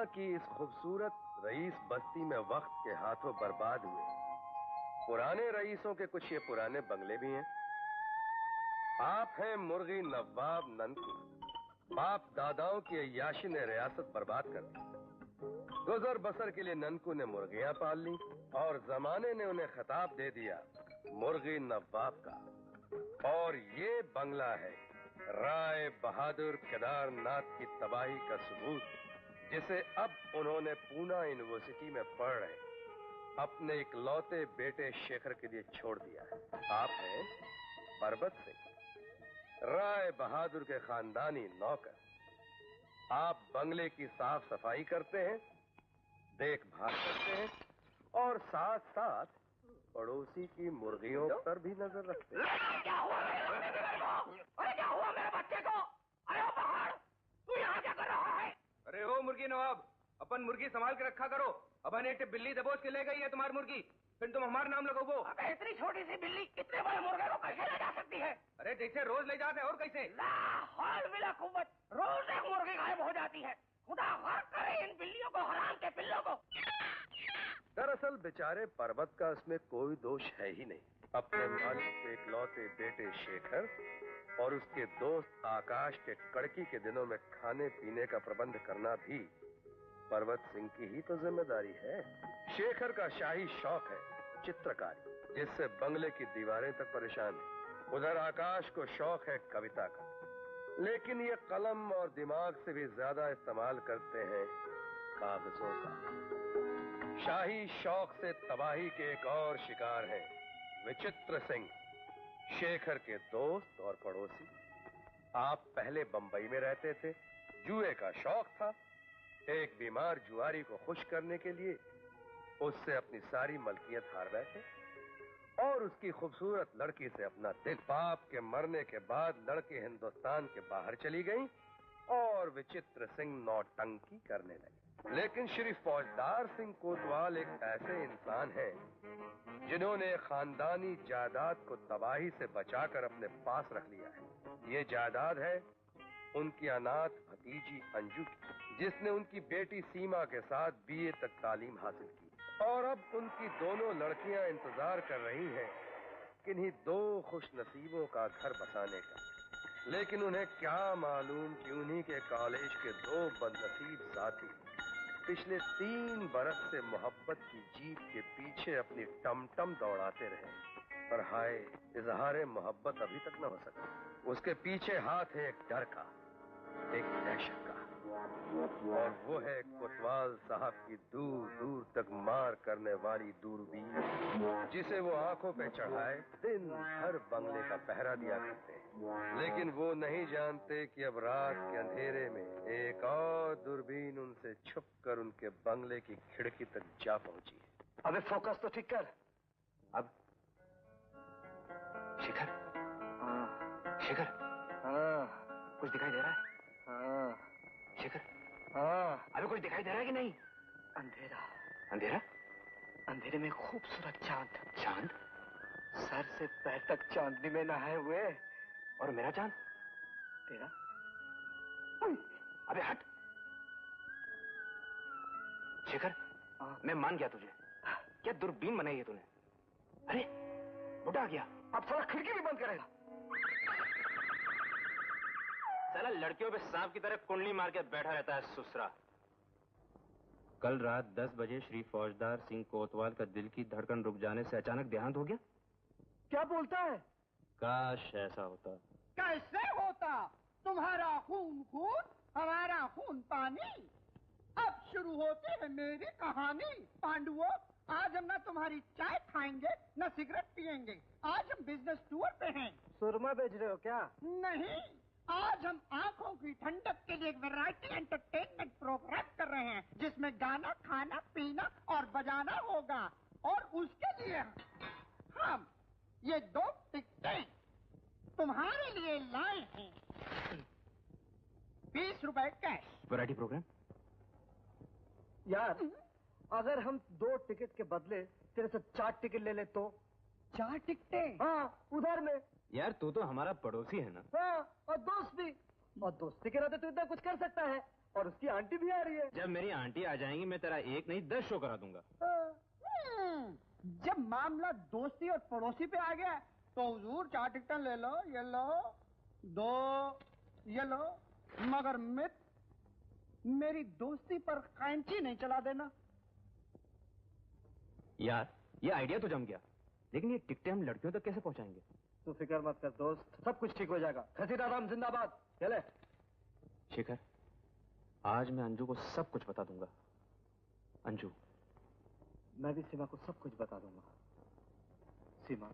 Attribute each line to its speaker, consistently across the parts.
Speaker 1: की इस खूबसूरत रईस बस्ती में वक्त के हाथों बर्बाद हुए पुराने रईसों के कुछ ये पुराने बंगले भी हैं। आप हैं मुर्गी नवाब ननकू। बाप दादाओं की अय्याशी ने रियासत बर्बाद कर दी। गुजर बसर के लिए ननकू ने मुर्गियां पाल ली और जमाने ने उन्हें खिताब दे दिया मुर्गी नवाब का। और ये बंगला है राय बहादुर केदारनाथ की तबाही का सबूत, जिसे अब उन्होंने पूना यूनिवर्सिटी में पढ़ रहे अपने इकलौते बेटे शेखर के लिए छोड़ दिया है। आप हैं परबत सिंह, राय बहादुर के खानदानी नौकर। आप बंगले की साफ सफाई करते हैं, देखभाल करते हैं और साथ साथ पड़ोसी की मुर्गियों पर भी नजर रखते हैं।
Speaker 2: क्या हुआ मेरे बच्चे को? अरे क्या हुआ मेरे बच्चे को? अरे ओ पहाड़, तू यहाँ क्या कर रहा है?
Speaker 3: अरे ओ मुर्गी नवाब, अपन मुर्गी संभाल के रखा करो। अपन एक बिल्ली दबोच के ले गई है तुम्हारी मुर्गी, फिर तुम हमारा नाम लगाओ।
Speaker 2: अबे इतनी छोटी सी बिल्ली इतने बड़े मुर्गे को कैसे ले जा सकती है?
Speaker 3: अरे जैसे रोज ले जाते और कैसे?
Speaker 2: ला हौल बिला कुव्वत, रोज एक मुर्गी गायब हो जाती है। खुदा गर्क करे इन बिल्लियों को, हराम के पिल्लों को।
Speaker 1: दरअसल बेचारे पर्वत का इसमें कोई दोष है ही नहीं। अपने मालिक के इकलौते बेटे शेखर और उसके दोस्त आकाश के कड़की के दिनों में खाने पीने का प्रबंध करना भी पर्वत सिंह की ही तो जिम्मेदारी है। शेखर का शाही शौक है चित्रकारी, जिससे बंगले की दीवारें तक परेशान है। उधर आकाश को शौक है कविता का, लेकिन ये कलम और दिमाग से भी ज्यादा इस्तेमाल करते हैं कागजों का। शाही शौक से तबाही के एक और शिकार हैं विचित्र सिंह, शेखर के दोस्त और पड़ोसी। आप पहले बंबई में रहते थे, जुए का शौक था। एक बीमार जुआरी को खुश करने के लिए उससे अपनी सारी मलकियत हार बैठे और उसकी खूबसूरत लड़की से अपना दिल। बाप के मरने के बाद लड़के हिंदुस्तान के बाहर चली गई और विचित्र सिंह नौटंकी करने लगे। लेकिन श्री फौजदार सिंह कोतवाल एक ऐसे इंसान हैं जिन्होंने खानदानी जायदाद को तबाही से बचाकर अपने पास रख लिया है। ये जायदाद है उनकी अनाथ भतीजी अंजू की, जिसने उनकी बेटी सीमा के साथ बीए तक तालीम हासिल की। और अब उनकी दोनों लड़कियां इंतजार कर रही हैं किन्हीं दो खुश नसीबों का घर बसाने का। लेकिन उन्हें क्या मालूम कि उन्हीं के कॉलेज के दो बदनसीब साथी पिछले 3 बरस से मोहब्बत की जीत के पीछे अपनी टमटम दौड़ाते रहे, पर हाय इजहार मोहब्बत अभी तक न हो सका। उसके पीछे हाथ है एक डर का, एक दहशत का, और वो है कोतवाल साहब की दूर दूर तक मार करने वाली दूरबीन, जिसे वो आंखों पे चढ़ाए दिन भर बंगले का पहरा दिया करते हैं। लेकिन वो नहीं जानते कि अब रात के अंधेरे में एक और दूरबीन उनसे छुपकर उनके बंगले की खिड़की तक जा पहुंची है।
Speaker 4: अबे फोकस तो ठीक कर।
Speaker 3: अब शेखर, शेखर, कुछ दिखाई दे रहा है? शेखर, अभी कुछ दिखाई दे रहा है कि नहीं?
Speaker 4: अंधेरा।
Speaker 3: अंधेरा?
Speaker 4: अंधेरे में खूबसूरत चांद।
Speaker 3: चांद?
Speaker 4: सर से पैर तक चांदनी में नहाए हुए।
Speaker 3: और मेरा चांद?
Speaker 4: तेरा?
Speaker 3: अबे हट। शेखर, मैं मान गया तुझे। क्या दूरबीन बनाई है तूने? अरे बुढ़ा आ गया।
Speaker 4: अब साला खिड़की भी बंद करेगा।
Speaker 3: साला लड़कियों पे सांप की तरह कुंडली मार के बैठा रहता है सुसरा। कल रात 10 बजे श्री फौजदार सिंह कोतवाल का दिल की धड़कन रुक जाने से अचानक देहांत हो गया।
Speaker 4: क्या बोलता है?
Speaker 3: काश ऐसा होता।
Speaker 5: कैसे होता? तुम्हारा खून खून, हमारा खून पानी। अब शुरू होती है मेरी कहानी। पांडुओं, आज हम न तुम्हारी चाय खाएंगे न सिगरेट पिएंगे। आज हम बिजनेस टूर पे हैं।
Speaker 4: सुरमा बेच रहे हो क्या?
Speaker 5: नहीं, आज हम आंखों की ठंडक के लिए एक वैरायटी एंटरटेनमेंट प्रोग्राम कर रहे हैं, जिसमें गाना, खाना, पीना और बजाना होगा। और उसके लिए हम ये 2 टिकटें तुम्हारे लिए लाए हैं। 20 रुपए कैश।
Speaker 3: Variety programme?
Speaker 4: यार, अगर हम 2 टिकट के बदले तेरे से 4 टिकट ले ले तो?
Speaker 5: 4 टिकटें?
Speaker 4: हाँ, उधर में।
Speaker 3: यार तू तो हमारा पड़ोसी है ना?
Speaker 4: हाँ, और दोस्त भी। और दोस्ती के नाते तू इतना कुछ कर सकता है। और उसकी आंटी भी आ रही है।
Speaker 3: जब मेरी आंटी आ जाएंगी मैं तेरा 1 नहीं 10 शो करा दूंगा।
Speaker 5: जब मामला दोस्ती और पड़ोसी पे आ गया तो हुजूर 4 टिकटें ले लो, ये लो 2, ये लो, मगर मेरी दोस्ती पर कैंची नहीं चला देना।
Speaker 3: यार ये आइडिया तो जम गया, लेकिन ये टिकटें हम लड़कियों तक कैसे पहुंचाएंगे?
Speaker 4: तू फिक्र मत कर दोस्त, सब कुछ ठीक हो जाएगा। खजीराराम जिंदाबाद। चले।
Speaker 3: शेखर, आज मैं अंजू को सब कुछ बता दूंगा। अंजू,
Speaker 4: मैं भी सीमा को सब कुछ बता दूंगा। सीमा,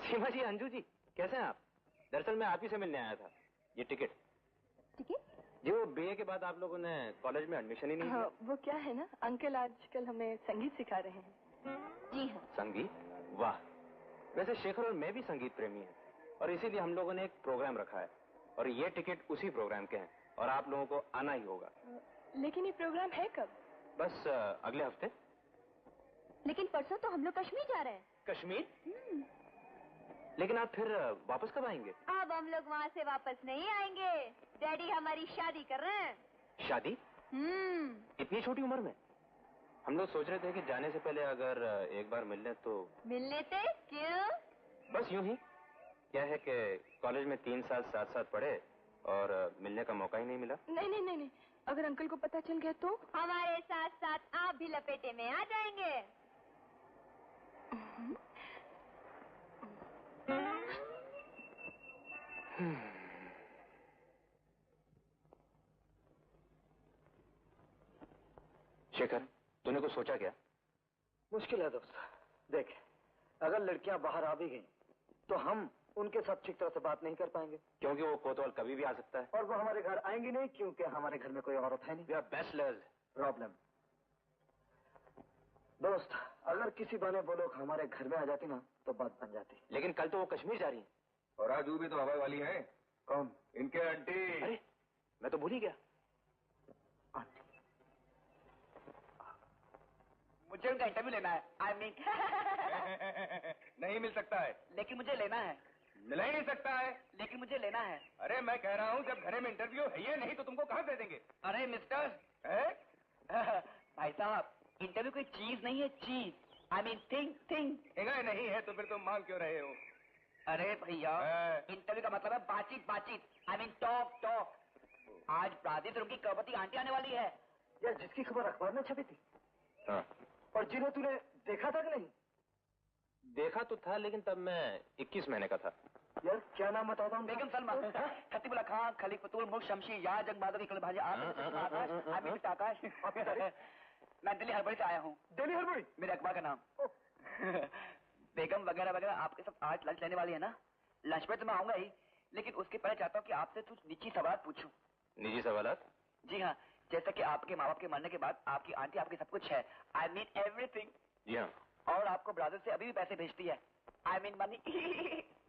Speaker 3: सीमा जी, अंजू जी, कैसे हैं आप? दरअसल मैं आप ही से मिलने आया था। ये टिकट जी, वो बीए के बाद आप लोगों ने कॉलेज में एडमिशन ही नहीं किया।
Speaker 6: वो क्या है ना अंकल, आजकल हमें संगीत सिखा रहे हैं। जी हाँ।
Speaker 3: संगीत? वाह। वैसे शेखर और मैं भी संगीत प्रेमी हैं और इसीलिए हम लोगों ने एक प्रोग्राम रखा है और ये टिकट उसी प्रोग्राम के हैं और आप लोगों को आना ही होगा।
Speaker 6: लेकिन ये प्रोग्राम है कब?
Speaker 3: बस अगले हफ्ते।
Speaker 6: लेकिन परसों तो हम लोग कश्मीर जा रहे हैं।
Speaker 3: कश्मीर? लेकिन आप फिर वापस कब आएंगे?
Speaker 7: अब हम लोग वहाँ से वापस नहीं आएंगे। डैडी हमारी शादी कर रहे हैं।
Speaker 3: शादी? इतनी छोटी उम्र में? हम लोग सोच रहे थे कि जाने से पहले अगर एक बार मिल लें तो।
Speaker 7: मिल लेते? क्यों?
Speaker 3: बस यूं ही। क्या है कि कॉलेज में 3 साल साथ साथ पढ़े और मिलने का मौका ही नहीं मिला।
Speaker 6: नहीं, अगर अंकल को पता चल गया तो?
Speaker 7: हमारे साथ साथ आप भी लपेटे में आ जाएंगे।
Speaker 3: शेखर, तूने कुछ सोचा क्या?
Speaker 4: मुश्किल है दोस्त। देख, अगर लड़कियां बाहर आ भी गई तो हम उनके साथ ठीक तरह से बात नहीं कर पाएंगे,
Speaker 3: क्योंकि वो कोतवाल कभी भी आ सकता है
Speaker 4: और वो हमारे घर आएंगी नहीं क्योंकि हमारे घर में कोई औरत है नहीं।
Speaker 3: We are bachelors।
Speaker 4: प्रॉब्लम दोस्त, अगर किसी बहाने वो लोग हमारे घर में आ जाती ना तो बात बन जाती।
Speaker 3: लेकिन कल तो वो कश्मीर जा रही है।
Speaker 1: और आज वो भी तो हवा वाली है।
Speaker 4: कौन?
Speaker 1: इनके आंटी।
Speaker 3: अरे मैं तो भूल ही गया।
Speaker 4: आंटी?
Speaker 2: मुझे उनका इंटरव्यू लेना है। आई मीन
Speaker 1: नहीं मिल सकता है।
Speaker 2: लेकिन मुझे लेना है।
Speaker 1: मिल ही नहीं सकता है।
Speaker 2: लेकिन मुझे लेना है।
Speaker 1: अरे मैं कह रहा हूँ जब घरे में इंटरव्यू है ये नहीं तो तुमको कहाँ दे देंगे?
Speaker 2: अरे मिस्टर भाई साहब, इंटरव्यू कोई चीज नहीं है, चीज। I mean thing.
Speaker 1: नहीं है तो फिर तुम मांग क्यों रहे हो?
Speaker 2: अरे भैया, इंटरव्यू का मतलब है बातचीत। I mean talk. आज प्रादित उनकी गर्भवती आंटी आने वाली है।
Speaker 4: यार, जिसकी खबर अखबार में छपी थी।
Speaker 3: हाँ।
Speaker 4: और जिन्हें तूने देखा था कि नहीं?
Speaker 3: देखा तो था, लेकिन तब मैं 21 महीने का था।
Speaker 4: यार, क्या नाम बताता हूँ?
Speaker 2: बेगम सलमा, खतीबुल्ला खान, खलीफ फतूल, मुल्क शमशी, यार जंग बहादुर, इकबाल भाजी, आकाश। मैं दिल्ली हड़बड़ी से आया हूँ।
Speaker 4: दिल्ली हड़बड़ी?
Speaker 2: मेरे अखबार का नाम। बेगम वगैरह आपके सब आज लंच लेने वाली है ना? लंच पे तो मैं आऊंगा ही, लेकिन उसके पहले चाहता हूँ कि आपसे कुछ निजी सवाल पूछूं।
Speaker 3: निजी सवालात?
Speaker 2: जी हाँ, जैसा कि आपके माँ बाप के मरने के बाद आपकी आंटी आपकी सब कुछ है। I mean everything.
Speaker 3: जी हाँ।
Speaker 2: और आपको ब्राजील से अभी भी पैसे भेजती है। I mean money.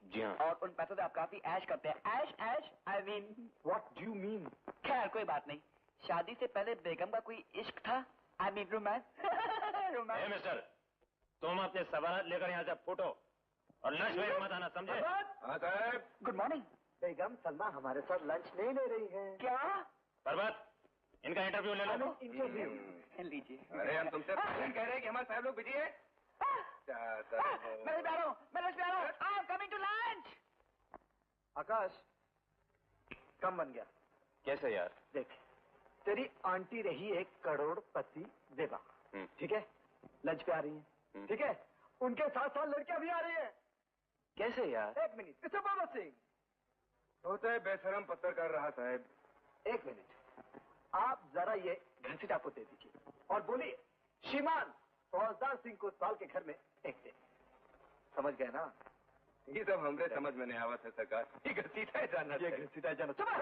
Speaker 3: जी हाँ।
Speaker 2: और उन पैसों से आप काफी ऐश करते हैं। ऐश। I mean
Speaker 4: what do you mean?
Speaker 2: खैर कोई बात नहीं। शादी से पहले बेगम का कोई इश्क था? I mean romance.
Speaker 3: मिस्टर, तुम अपने सवाल लेकर यहाँ से फूटो और लंच में मत आना, समझे?
Speaker 1: हाँ साहब।
Speaker 2: Good morning.
Speaker 4: बेगम सलमा हमारे साथ लंच नहीं ले रही है।
Speaker 2: क्या?
Speaker 3: पर्वत, इनका इंटरव्यू ले लो।
Speaker 4: इंटरव्यू
Speaker 2: लीजिए।
Speaker 3: अरे हम तुमसे कह रहे हैं कि हमारे साहब लोग बिजी है।
Speaker 2: मैं जा रहा हूँ, I am coming to lunch.
Speaker 4: Akash, कम बन गया।
Speaker 3: कैसे यार?
Speaker 4: देख, तेरी आंटी रही एक करोड़पति देवा, ठीक है? लंच पे आ रही है, ठीक है? उनके साथ साथ लड़कियां भी आ रही है।
Speaker 3: कैसे यार?
Speaker 4: एक मिनट, मिस्टर बाबा सिंह।
Speaker 1: होता है बेशरम पत्रकार रहा साहब।
Speaker 4: एक मिनट, आप जरा ये घसीटा को दे दीजिए और बोलिए श्रीमान फौजदार सिंह कोतवाल के घर में एक दिन। समझ गए ना?
Speaker 1: ये सब हमरे समझ में नहीं आवत है सरकार। ये घसीटा है जाना।
Speaker 4: ये घसीटा जाना। सुबह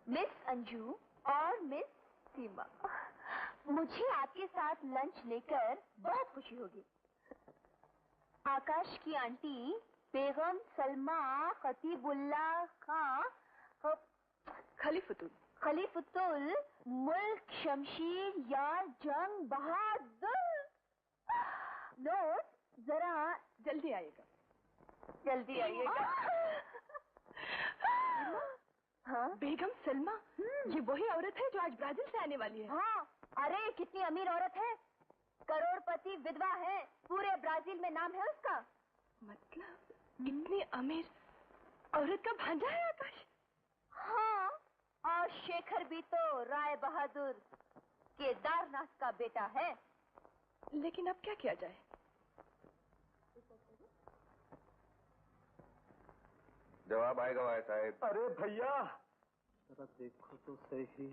Speaker 7: मिस अंजू और मिस सीमा, मुझे आपके साथ लंच लेकर बहुत खुशी होगी। आकाश की आंटी बेगम सलमा खतीबुल्ला खां खलीफुतुल मुल्क शमशीर यार जंग बहादुर। नोट जरा जल्दी आइएगा। हाँ?
Speaker 6: बेगम सलमा, ये वही औरत है जो आज ब्राजील से आने वाली है।
Speaker 7: हाँ, अरे कितनी अमीर औरत है, करोड़पति विधवा है, पूरे ब्राजील में नाम है उसका।
Speaker 6: मतलब इतनी अमीर औरत का भांजा है आकाश?
Speaker 7: हाँ, और शेखर भी तो राय बहादुर केदारनाथ का बेटा है।
Speaker 6: लेकिन अब क्या किया जाए?
Speaker 1: जवाब आएगा भाई साहब।
Speaker 4: अरे भैया जरा देखो तो सही।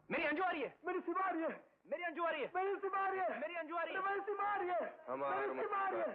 Speaker 3: मेरी अंजू आ रही है।
Speaker 4: मेरी सिमा आ रही है।
Speaker 3: मेरी अंजू आ रही है।
Speaker 4: मेरी सिमा आ रही है।
Speaker 3: मेरी अंजू आ रही है।
Speaker 4: मेरी सिमा आ रही है। मेरी सिमा आ रही है।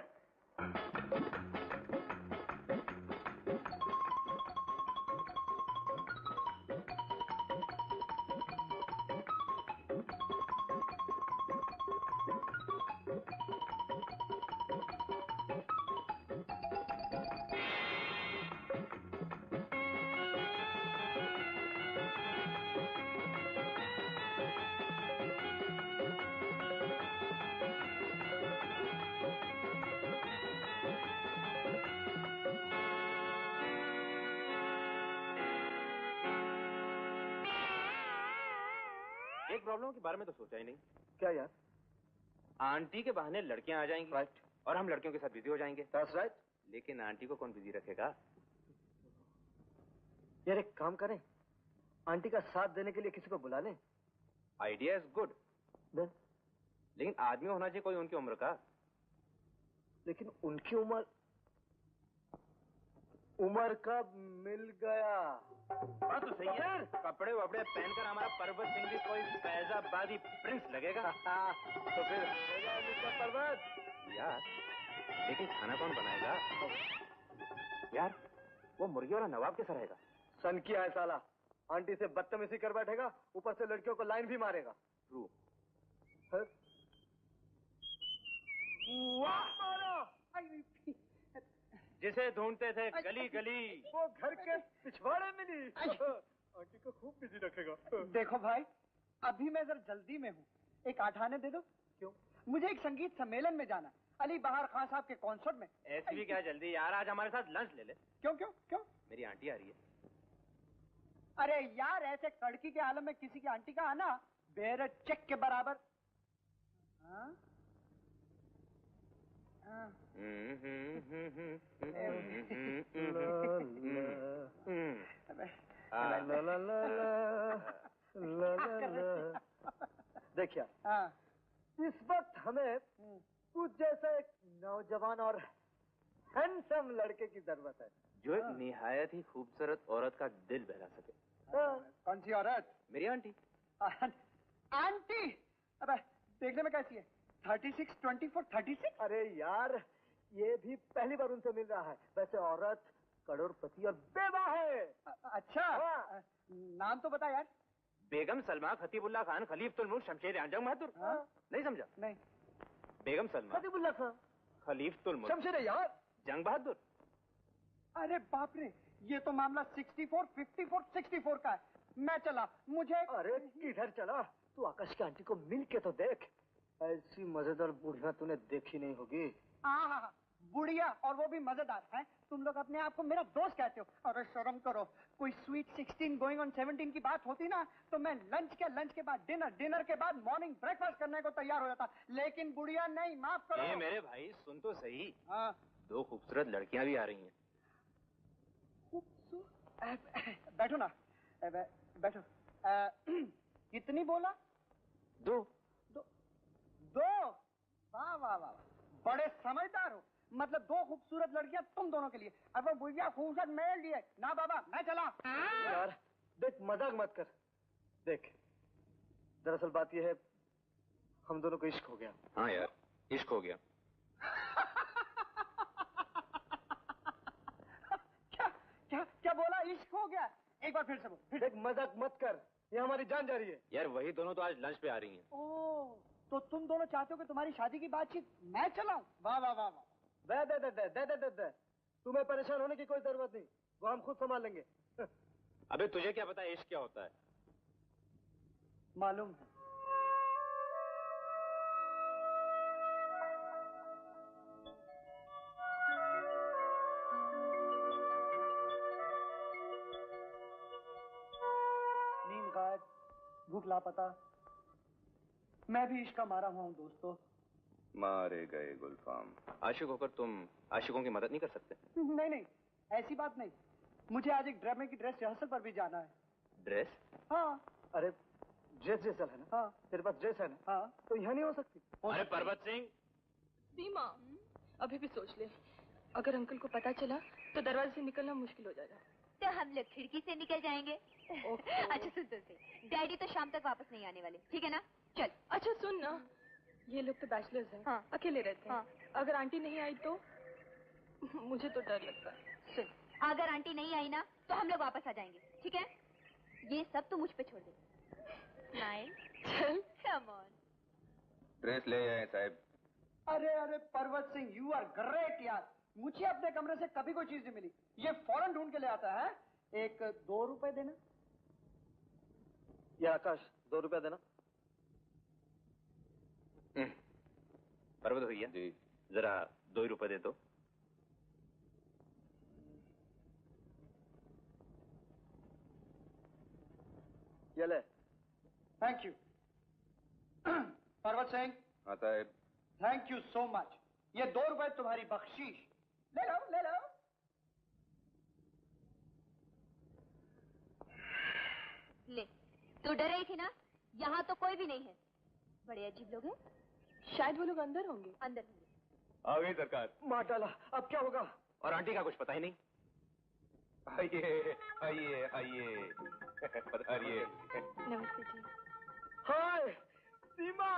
Speaker 3: एक प्रॉब्लम के बारे में तो सोचा ही नहीं।
Speaker 4: क्या यार?
Speaker 3: आंटी के बहाने लड़कियां आ जाएंगी।
Speaker 4: राइट।
Speaker 3: और हम लड़कियों के साथ बिजी हो जाएंगे।
Speaker 4: That's right.
Speaker 3: लेकिन आंटी को कौन बिजी रखेगा?
Speaker 4: यार एक काम करें, आंटी का साथ देने के लिए किसी को बुला लें।
Speaker 3: आइडिया इज गुड, लेकिन आदमी होना चाहिए कोई उनकी उम्र का।
Speaker 4: लेकिन उनकी उम्र कब मिल गया?
Speaker 3: बात तो सही है। कपड़े वपड़े पहनकर हमारा पर्वत सिंह भी कोई फैजाबादी प्रिंस लगेगा।
Speaker 4: तो फिर हो जाए मिस्टर पर्वत।
Speaker 3: यार लेकिन खाना कौन बनाएगा? यार वो मुर्गी वाला नवाब कैसा रहेगा?
Speaker 4: सन किया है साला, आंटी से बदतमीजी कर बैठेगा, ऊपर से लड़कियों को लाइन भी मारेगा।
Speaker 3: ट्रू। जिसे ढूंढते थे गली गली,
Speaker 4: वो घर के पिछवाड़े मिली। आंटी को खूब बिजी रखेगा।
Speaker 5: देखो भाई, अभी मैं जरा जल्दी में हूँ, एक 8 आने दे दो।
Speaker 4: क्यों?
Speaker 5: मुझे एक संगीत सम्मेलन में जाना, अली बहार खान साहब के कॉन्सर्ट में।
Speaker 3: ऐसी भी क्या जल्दी यार, आज हमारे साथ लंच ले ले।
Speaker 5: क्यों क्यों क्यों?
Speaker 3: मेरी आंटी आ रही है।
Speaker 5: अरे यार, ऐसे कड़की के आलम में किसी की आंटी का आना बेरे चेक के बराबर। हाँ? हाँ।
Speaker 4: देखिए,
Speaker 5: हाँ।
Speaker 4: इस वक्त हमें कुछ जैसा एक नौजवान और हैंडसम लड़के की जरूरत है,
Speaker 3: जो एक निहायत ही खूबसूरत औरत का दिल बहला सके।
Speaker 5: कौन सी औरत?
Speaker 3: मेरी आंटी।
Speaker 5: आंटी? अबे देखने में कैसी है? 36, 24, 36?
Speaker 4: अरे यार, ये भी पहली बार उनसे मिल रहा है। वैसे औरत करोड़पति और बेवा है।
Speaker 5: अच्छा, नाम तो बता यार।
Speaker 3: बेगम सलमा खतीबुल्ला खान खलीफतुल मुल्क शमशेर जंग बहादुर। नहीं समझा?
Speaker 5: नहीं।
Speaker 3: बेगम सलमा
Speaker 4: खतीबुल्ला खान
Speaker 3: खलीफतुल मुल्क
Speaker 4: शमशेर यार
Speaker 3: जंग बहादुर।
Speaker 5: अरे बाप रे, ये तो मामला 64, 54, 64 का है। मैं चला, मुझे।
Speaker 4: अरे किधर चला? तू आकाश की आंटी को मिल के तो देख, ऐसी मजेदार बुढ़िया तूने देखी नहीं होगी।
Speaker 5: हाँ, बुढ़िया, और वो भी मजेदार है। तुम लोग अपने आप को मेरा दोस्त कहते हो। अरे शर्म करो, कोई स्वीट 16 गोइंग ऑन 17 की बात होती ना तो मैं लंच के बाद डिनर, डिनर के बाद मॉर्निंग ब्रेकफास्ट करने को तैयार हो जाता, लेकिन बुढ़िया नहीं। माफ करो।
Speaker 3: मेरे भाई सुन तो सही।
Speaker 5: हाँ।
Speaker 3: 2 खूबसूरत लड़कियां भी आ रही हैं।
Speaker 5: बैठो ना, बैठो। कितनी बोला?
Speaker 3: 2।
Speaker 5: वाह वाह वाह, बड़े समझदार हो। मतलब 2 खूबसूरत लड़कियां तुम दोनों के लिए, अब वो बुढ़िया खूबसूरत मेरे लिए ना। बाबा मैं चला।
Speaker 4: यार देख, मजाक मत कर। देख, दरअसल बात यह है, हम दोनों को इश्क हो गया।
Speaker 3: हाँ यार, इश्क हो गया।
Speaker 5: क्या बोला? इश्क हो गया? एक बार फिर से बोल।
Speaker 4: देख, मजाक मत कर, ये हमारी जान जा रही है।
Speaker 3: यार वही दोनों तो आज लंच पे आ रही हैं।
Speaker 5: ओह, तो तुम दोनों चाहते हो कि तुम्हारी शादी की बातचीत मैं चलाऊं? वाह वाह वाह वाह।
Speaker 4: दे। तुम्हें परेशान होने की कोई जरूरत नहीं, वो हम खुद संभाल लेंगे।
Speaker 3: अबे तुझे क्या पता है इश्क क्या होता है?
Speaker 5: मालूम है। नींद गायब, भूख लापता, मैं भी इश्क का मारा हुआ हूँ दोस्तों।
Speaker 3: मारे गए गुलफाम। आशिक होकर तुम आशिकों की मदद नहीं कर सकते?
Speaker 5: नहीं, ऐसी बात नहीं। मुझे आज एक ड्रामे की ड्रेस रिहर्सल पर भी जाना है।
Speaker 3: ड्रेस?
Speaker 5: हाँ।
Speaker 4: अरे ड्रेस रिहर्सल है ना?
Speaker 5: हाँ।
Speaker 4: तेरे पास ड्रेस है ना?
Speaker 5: हाँ।
Speaker 4: तो यहाँ नहीं हो सकती?
Speaker 3: अरे पर्वत सिंह।
Speaker 6: सीमा, अभी भी सोच ले, अगर अंकल को पता चला तो दरवाजे से निकलना मुश्किल हो जाएगा।
Speaker 7: तो हम लोग खिड़की से निकल जाएंगे। अच्छा सुन, डैडी तो शाम तक वापस नहीं आने वाले, ठीक है ना? चल।
Speaker 6: अच्छा सुन ना, ये लोग तो बैचलर्स हैं। हाँ। अकेले रहते हैं। हाँ। अगर आंटी नहीं आई तो मुझे तो डर लगता है।
Speaker 7: सुन, अगर आंटी नहीं आई ना तो हम लोग वापस आ जाएंगे, ठीक है? ये सब तो मुझ पे छोड़ दे। स्माइल।
Speaker 6: चल।
Speaker 7: Come on.
Speaker 3: ड्रेस ले आए साहब।
Speaker 5: अरे पर्वत सिंह, यू आर ग्रेट यार। मुझे अपने कमरे से कभी कोई चीज नहीं मिली, ये फौरन ढूंढ के ले आता है। एक 2 रुपए देना।
Speaker 4: ये आकाश, 2 रुपया देना।
Speaker 3: पर्वत भैया जी, जरा 2 रुपए दे दो।
Speaker 4: ये ले।
Speaker 5: Thank you. पर्वत सिंह।
Speaker 3: हाँ साहब।
Speaker 5: Thank you so much. ये 2 रुपए तुम्हारी बख्शीश। ले लो।
Speaker 7: ले, तू डर रही थी ना? यहाँ तो कोई भी नहीं है। बड़े अजीब लोग हैं।
Speaker 6: शायद वो लोग अंदर होंगे।
Speaker 7: अंदर होंगे।
Speaker 3: आ गई सरकार।
Speaker 4: मार डाला, अब क्या होगा?
Speaker 3: और आंटी का कुछ पता ही नहीं। आइए पधारिए।
Speaker 6: नमस्ते जी।
Speaker 4: हाय सीमा।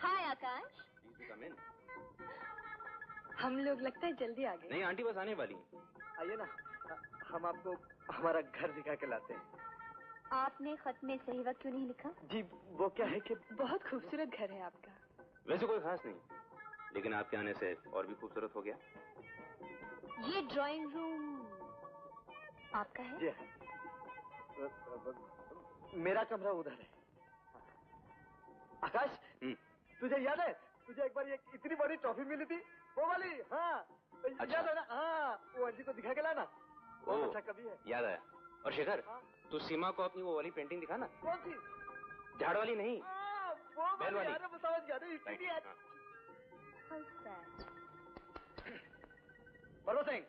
Speaker 7: हाय आकाश।
Speaker 6: हम लोग लगता है जल्दी आ गए।
Speaker 3: नहीं आंटी बस आने वाली हैं।
Speaker 4: आइए ना, हम आपको हमारा घर दिखा के लाते हैं।
Speaker 7: आपने खत में सही वक्त क्यों नहीं लिखा?
Speaker 4: जी वो क्या है कि
Speaker 6: बहुत खूबसूरत घर है आपका।
Speaker 3: वैसे कोई खास नहीं, लेकिन आपके आने से और भी खूबसूरत हो गया।
Speaker 7: ये ड्राइंग रूम आपका है?
Speaker 4: जी मेरा कमरा उधर है। आकाश, तुझे याद है तुझे एक बार ये इतनी बड़ी ट्रॉफी मिली थी वो वाली? हाँ
Speaker 3: अच्छा।
Speaker 4: याद है ना? हाँ वो अंजी को दिखा के लाना, बहुत अच्छा कवि है।
Speaker 3: याद आया। और शेखर,
Speaker 4: हाँ?
Speaker 3: तू सीमा को अपनी वो वाली पेंटिंग दिखा ना।
Speaker 4: कौन सी?
Speaker 3: झाड़ वाली नहीं,
Speaker 4: वो
Speaker 3: बैल वाली।
Speaker 4: यार, वो समझ गया था, इसलिए यार। परवा सिंह,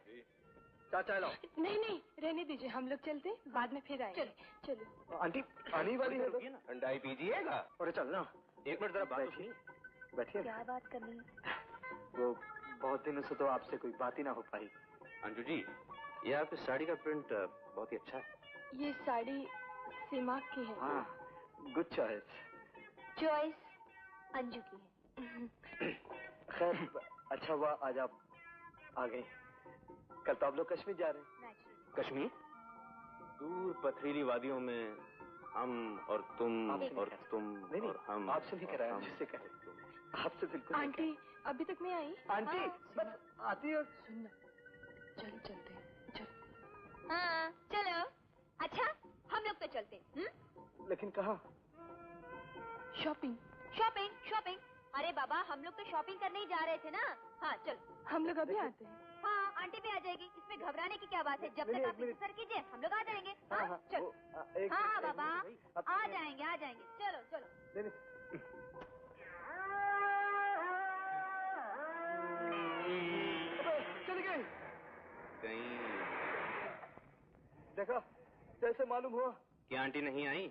Speaker 4: चाय लाओ।
Speaker 6: नहीं नहीं, रहने दीजिए, हम लोग चलते हैं, बाद में फिर आएंगे। चलो।
Speaker 4: आंटी आने वाली है तो?
Speaker 3: ठंडाई पीजिएगा।
Speaker 4: अरे चल ना।
Speaker 3: एक मिनट जरा बात तो सुनिए।
Speaker 4: बैठिए।
Speaker 7: क्या बात करनी?
Speaker 4: वो बहुत दिनों से तो आपसे कोई बात ही ना हो पाई।
Speaker 3: अंजू जी, ये आपकी साड़ी का प्रिंट बहुत ही अच्छा है।
Speaker 6: ये साड़ी सीमा की है।
Speaker 4: हाँ, गुड चॉइस।
Speaker 7: चॉइस अंजू की है।
Speaker 4: खैर अच्छा हुआ आज आप आ गई। कल तो आप लोग कश्मीर जा रहे हैं।
Speaker 3: कश्मीर? दूर पथरीली वादियों में हम और तुम और तुम
Speaker 4: नहीं
Speaker 3: और हम।
Speaker 4: आपसे नहीं कराया, जिससे कहे। आपसे बिल्कुल नहीं
Speaker 6: आंटी अभी तक नहीं आई?
Speaker 4: कराया। आंटी बस आती है।
Speaker 6: सुनना, चलो चलते हैं, चलो।
Speaker 7: हाँ चलो। अच्छा हम लोग तो चलते हैं।
Speaker 4: लेकिन कहाँ?
Speaker 6: शॉपिंग।
Speaker 7: Shopping shopping. अरे बाबा हम लोग तो शॉपिंग करने ही जा रहे थे ना। हाँ चलो।
Speaker 6: हम लोग अभी आते हैं।
Speaker 7: हाँ आंटी भी आ जाएगी, इसमें घबराने की क्या बात है? जब
Speaker 4: नहीं,
Speaker 7: तक आप
Speaker 4: नहीं,
Speaker 7: इंतजार कीजिए, हम लोग आ जाएंगे।
Speaker 4: हाँ,
Speaker 7: हाँ चलो। हाँ बाबा आ जाएंगे आ जाएंगे। चलो चलो।
Speaker 4: चली गई।
Speaker 3: कहीं
Speaker 4: देखा जैसे मालूम हुआ।
Speaker 3: क्या आंटी नहीं आई?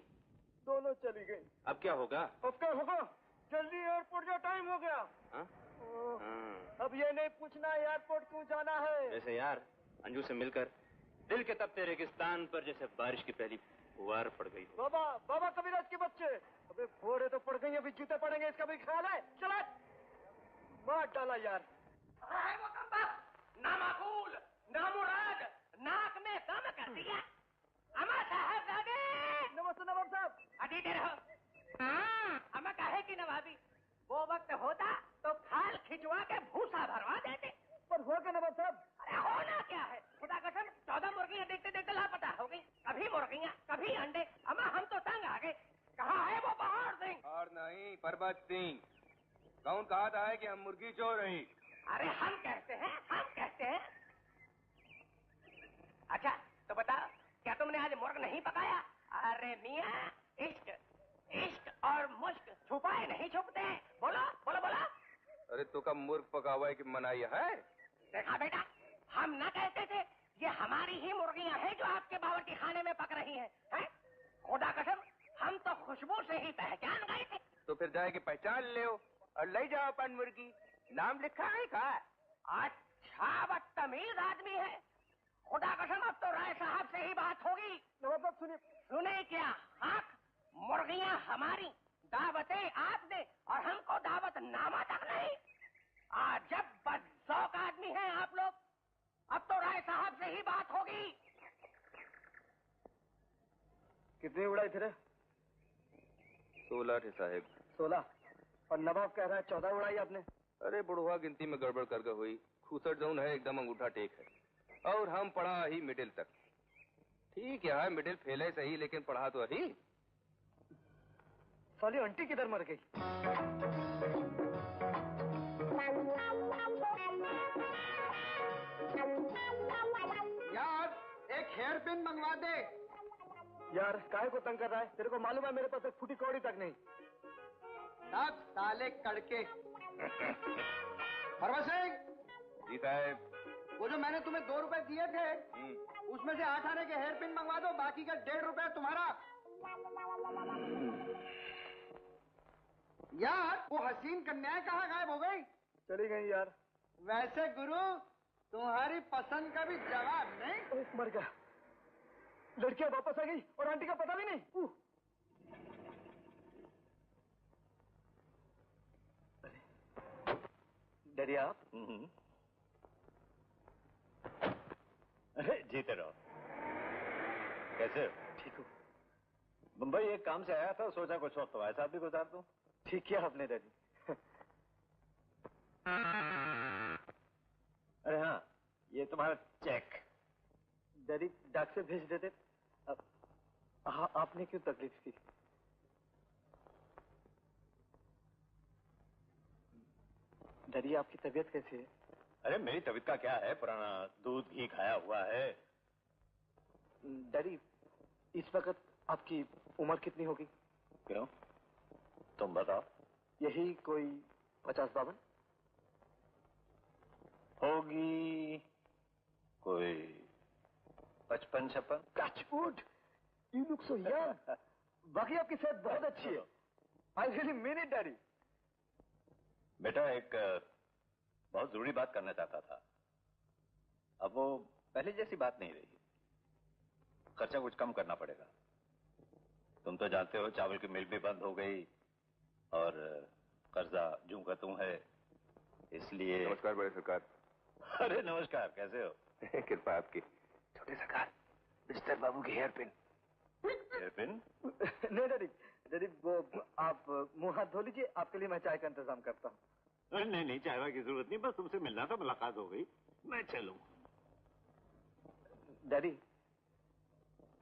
Speaker 4: दोनों चली गई।
Speaker 3: अब क्या होगा?
Speaker 4: अब क्या होगा? जल्दी एयरपोर्ट का टाइम हो गया।
Speaker 3: हाँ?
Speaker 4: अब ये नहीं पूछना एयरपोर्ट क्यों जाना है।
Speaker 3: वैसे यार, अंजू से मिलकर दिल के तपते रेगिस्तान पर जैसे बारिश की पहली फुहार पड़ गई हो।
Speaker 4: बाबा बाबा कबीराज के बच्चे, अबे फोड़े तो पड़ गई, अभी जूते पड़ेंगे, इसका भी ख्याल है? चला मार डाला यार।
Speaker 5: नामाकूल, नामुराद, नाक में दम कर दिया। अमा साहबजादे।
Speaker 4: नमस्ते नवाब साहब।
Speaker 5: अजीते रहो। हाँ, अमा कहे की नवाबी, वो वक्त होता तो खाल खिंचवा के भूसा भरवा देते।
Speaker 4: पर हुआ क्या नवाब साहब?
Speaker 5: अरे होना क्या है, खुदा कसम 14 मुर्गियां देखते देखते लापता हो गई। कभी मुर्गियां, कभी अंडे। अमा हम तो तंग आ गए। कहाँ है वो बहार सिंह?
Speaker 8: और नहीं परबत सिंह, कौन कहा था है कि हम मुर्गी चोर रही?
Speaker 5: अरे हम कहते हैं, हम कहते हैं। अच्छा तो बताओ, क्या तुमने आज मुर्ग नहीं पकाया? अरे मियाँ, इश्क इश्क और मुश्क छुपाए नहीं छुपते। बोलो बोलो बोलो।
Speaker 8: अरे तो का मुर्ग पकावा की मनाही है?
Speaker 5: देखा बेटा, हम ना कहते थे ये हमारी ही मुर्गियां हैं जो आपके बावर्ची खाने में पक रही हैं, हैं? खुदा कसम हम तो खुशबू से ही पहचान गए थे।
Speaker 8: तो फिर जाके पहचान ले और ले जाओ अपन मुर्गी। नाम लिखा है का?
Speaker 5: अच्छा बदतमीज आदमी है। खुदा कसम अब तो राय साहब से ही बात होगी।
Speaker 4: नवाब साहब सुनिए।
Speaker 5: सुने क्या? हक मुर्गियां हमारी, दावतें आपने, और हमको दावत नामा तक नहीं। जब बदज़ौक़ आदमी हैं आप लोग। अब तो राय साहब से ही बात होगी।
Speaker 4: कितनी उड़ाई फिर?
Speaker 8: 16 थे साहेब।
Speaker 4: 16? और नवाब कह रहा है 14 उड़ाई आपने।
Speaker 8: अरे बुढ़वा गिनती में गड़बड़ करके हुई। खूसट जौन है एकदम अंगूठा टेक है, और हम पढ़ा ही मिडिल तक। ठीक है मिडिल फेल है सही, लेकिन पढ़ा तो अभी।
Speaker 4: साली आंटी किधर मर गई?
Speaker 5: यार एक हेयर पिन मंगवा दे।
Speaker 4: यार काहे को तंग कर रहा है? तेरे को मालूम है मेरे पास एक फूटी कौड़ी तक नहीं।
Speaker 5: सब साले कड़के। परवा सिंह,
Speaker 8: जी साहेब।
Speaker 5: वो जो मैंने तुम्हें 2 रुपए दिए थे, उसमें से 8 आने के हेयर पिन मंगवा दो, बाकी का 1.5 रुपए तुम्हारा। यार वो हसीन कन्याएं कहाँ गायब हो गई?
Speaker 4: चली गई यार।
Speaker 5: वैसे गुरु तुम्हारी पसंद का भी जवाब नहीं।
Speaker 4: मर गया। लड़कियां वापस आ गई और आंटी का पता भी नहीं। डरिए आप?
Speaker 9: अरे जीते रहो। कैसे हो?
Speaker 4: ठीक हूँ।
Speaker 9: मुंबई एक काम से आया था, सोचा कुछ वक्त तुम्हारे साथ भी गुजार दूं।
Speaker 4: ठीक किया आपने डैडी।
Speaker 9: अरे हाँ, ये तुम्हारा चेक।
Speaker 4: डैडी डाक से भेज देते। अब हाँ, आपने क्यों तकलीफ की? डैडी, आपकी तबीयत कैसी है?
Speaker 9: अरे मेरी तबीयत का क्या है, पुराना दूध घी खाया हुआ है।
Speaker 4: डैडी, इस वक्त आपकी उम्र कितनी होगी?
Speaker 9: क्यों, तुम बताओ।
Speaker 4: यही कोई 50-52
Speaker 9: होगी, कोई 55-56।
Speaker 4: Touchwood, you look so young. बाकी आपकी सेहत बहुत अच्छी है। I really mean it daddy.
Speaker 9: बेटा, एक बहुत जरूरी बात करना चाहता था। अब वो पहले जैसी बात नहीं रही। खर्चा कुछ कम करना पड़ेगा। तुम तो जानते हो चावल की मिल भी बंद हो गई और कर्जा जूं का तूं है, इसलिए।
Speaker 8: नमस्कार बड़े सरकार।
Speaker 9: अरे नमस्कार, कैसे हो?
Speaker 8: कृपा आपकी। छोटे सरकार, मिस्टर बाबू की हेयर पिन।
Speaker 9: Hair pin?
Speaker 4: नहीं डैडी, डैडी वो आप मुंह हाथ धो लीजिए, आपके लिए मैं चाय का इंतजाम करता हूँ।
Speaker 9: नहीं नहीं, चाय की जरूरत नहीं, बस तुमसे मिलना था, मुलाकात हो गई, मैं चलूं।
Speaker 4: डैडी,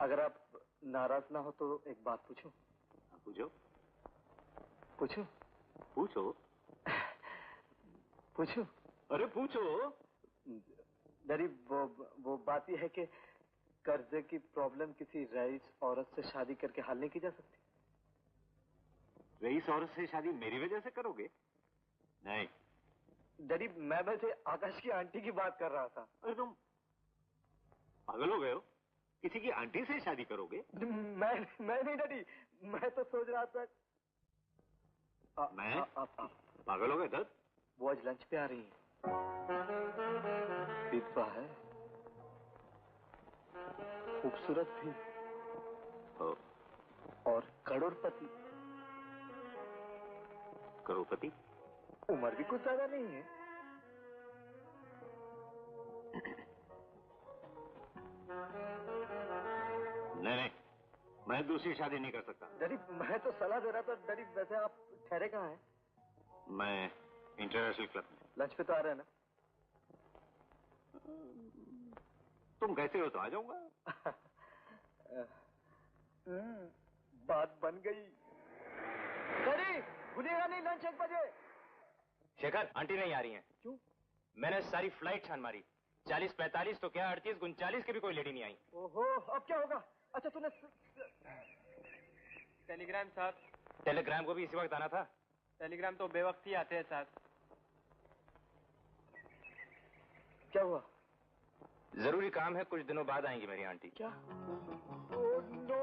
Speaker 4: अगर आप नाराज ना हो तो एक बात पूछूं?
Speaker 9: पूछो।
Speaker 4: पूछूं?
Speaker 9: पूछो।
Speaker 4: पूछूं?
Speaker 9: अरे पूछो।
Speaker 4: डैडी, वो बात यह है कि कर्जे की प्रॉब्लम किसी रईस औरत से शादी करके हल नहीं की जा सकती।
Speaker 9: रईस औरत से शादी मेरी वजह से करोगे? नहीं
Speaker 4: डैडी, मैं वैसे आकाश की आंटी की बात कर रहा था।
Speaker 9: अरे तुम पागल हो गए हो? किसी की आंटी से शादी करोगे?
Speaker 4: मैं नहीं डैडी, मैं तो सोच रहा था।
Speaker 9: मैं पागल हो गए दत्त?
Speaker 4: वो आज लंच पे आ रही है। विधवा है, खूबसूरत भी और करोड़पति।
Speaker 9: करोड़पति?
Speaker 4: उम्र भी कुछ ज्यादा नहीं है।
Speaker 9: नहीं, मैं दूसरी शादी नहीं कर सकता।
Speaker 4: डैडी, मैं तो सलाह दे रहा था। डैडी, वैसे आप ठहरे कहाँ हैं?
Speaker 9: मैं इंटरनेशनल क्लब में।
Speaker 4: लंच पे तो आ रहे हैं ना?
Speaker 9: तुम कहते हो तो आ जाऊंगा।
Speaker 4: बात बन गई। डैडी, भूलिएगा नहीं, लंच 1 बजे।
Speaker 3: शेखर, आंटी नहीं आ रही हैं।
Speaker 4: क्यों?
Speaker 3: मैंने सारी फ्लाइट छान मारी। 40-45 तो क्या 38-39 की भी कोई लेडी नहीं आई।
Speaker 4: ओहो, अब क्या होगा? अच्छा, तूने
Speaker 10: टेलीग्राम साहब।
Speaker 3: टेलीग्राम को भी इसी वक्त आना था।
Speaker 10: टेलीग्राम तो बेवक्त ही आते हैं साहब।
Speaker 4: क्या हुआ?
Speaker 3: जरूरी काम है, कुछ दिनों बाद आएंगी मेरी आंटी।
Speaker 4: क्या? Oh no.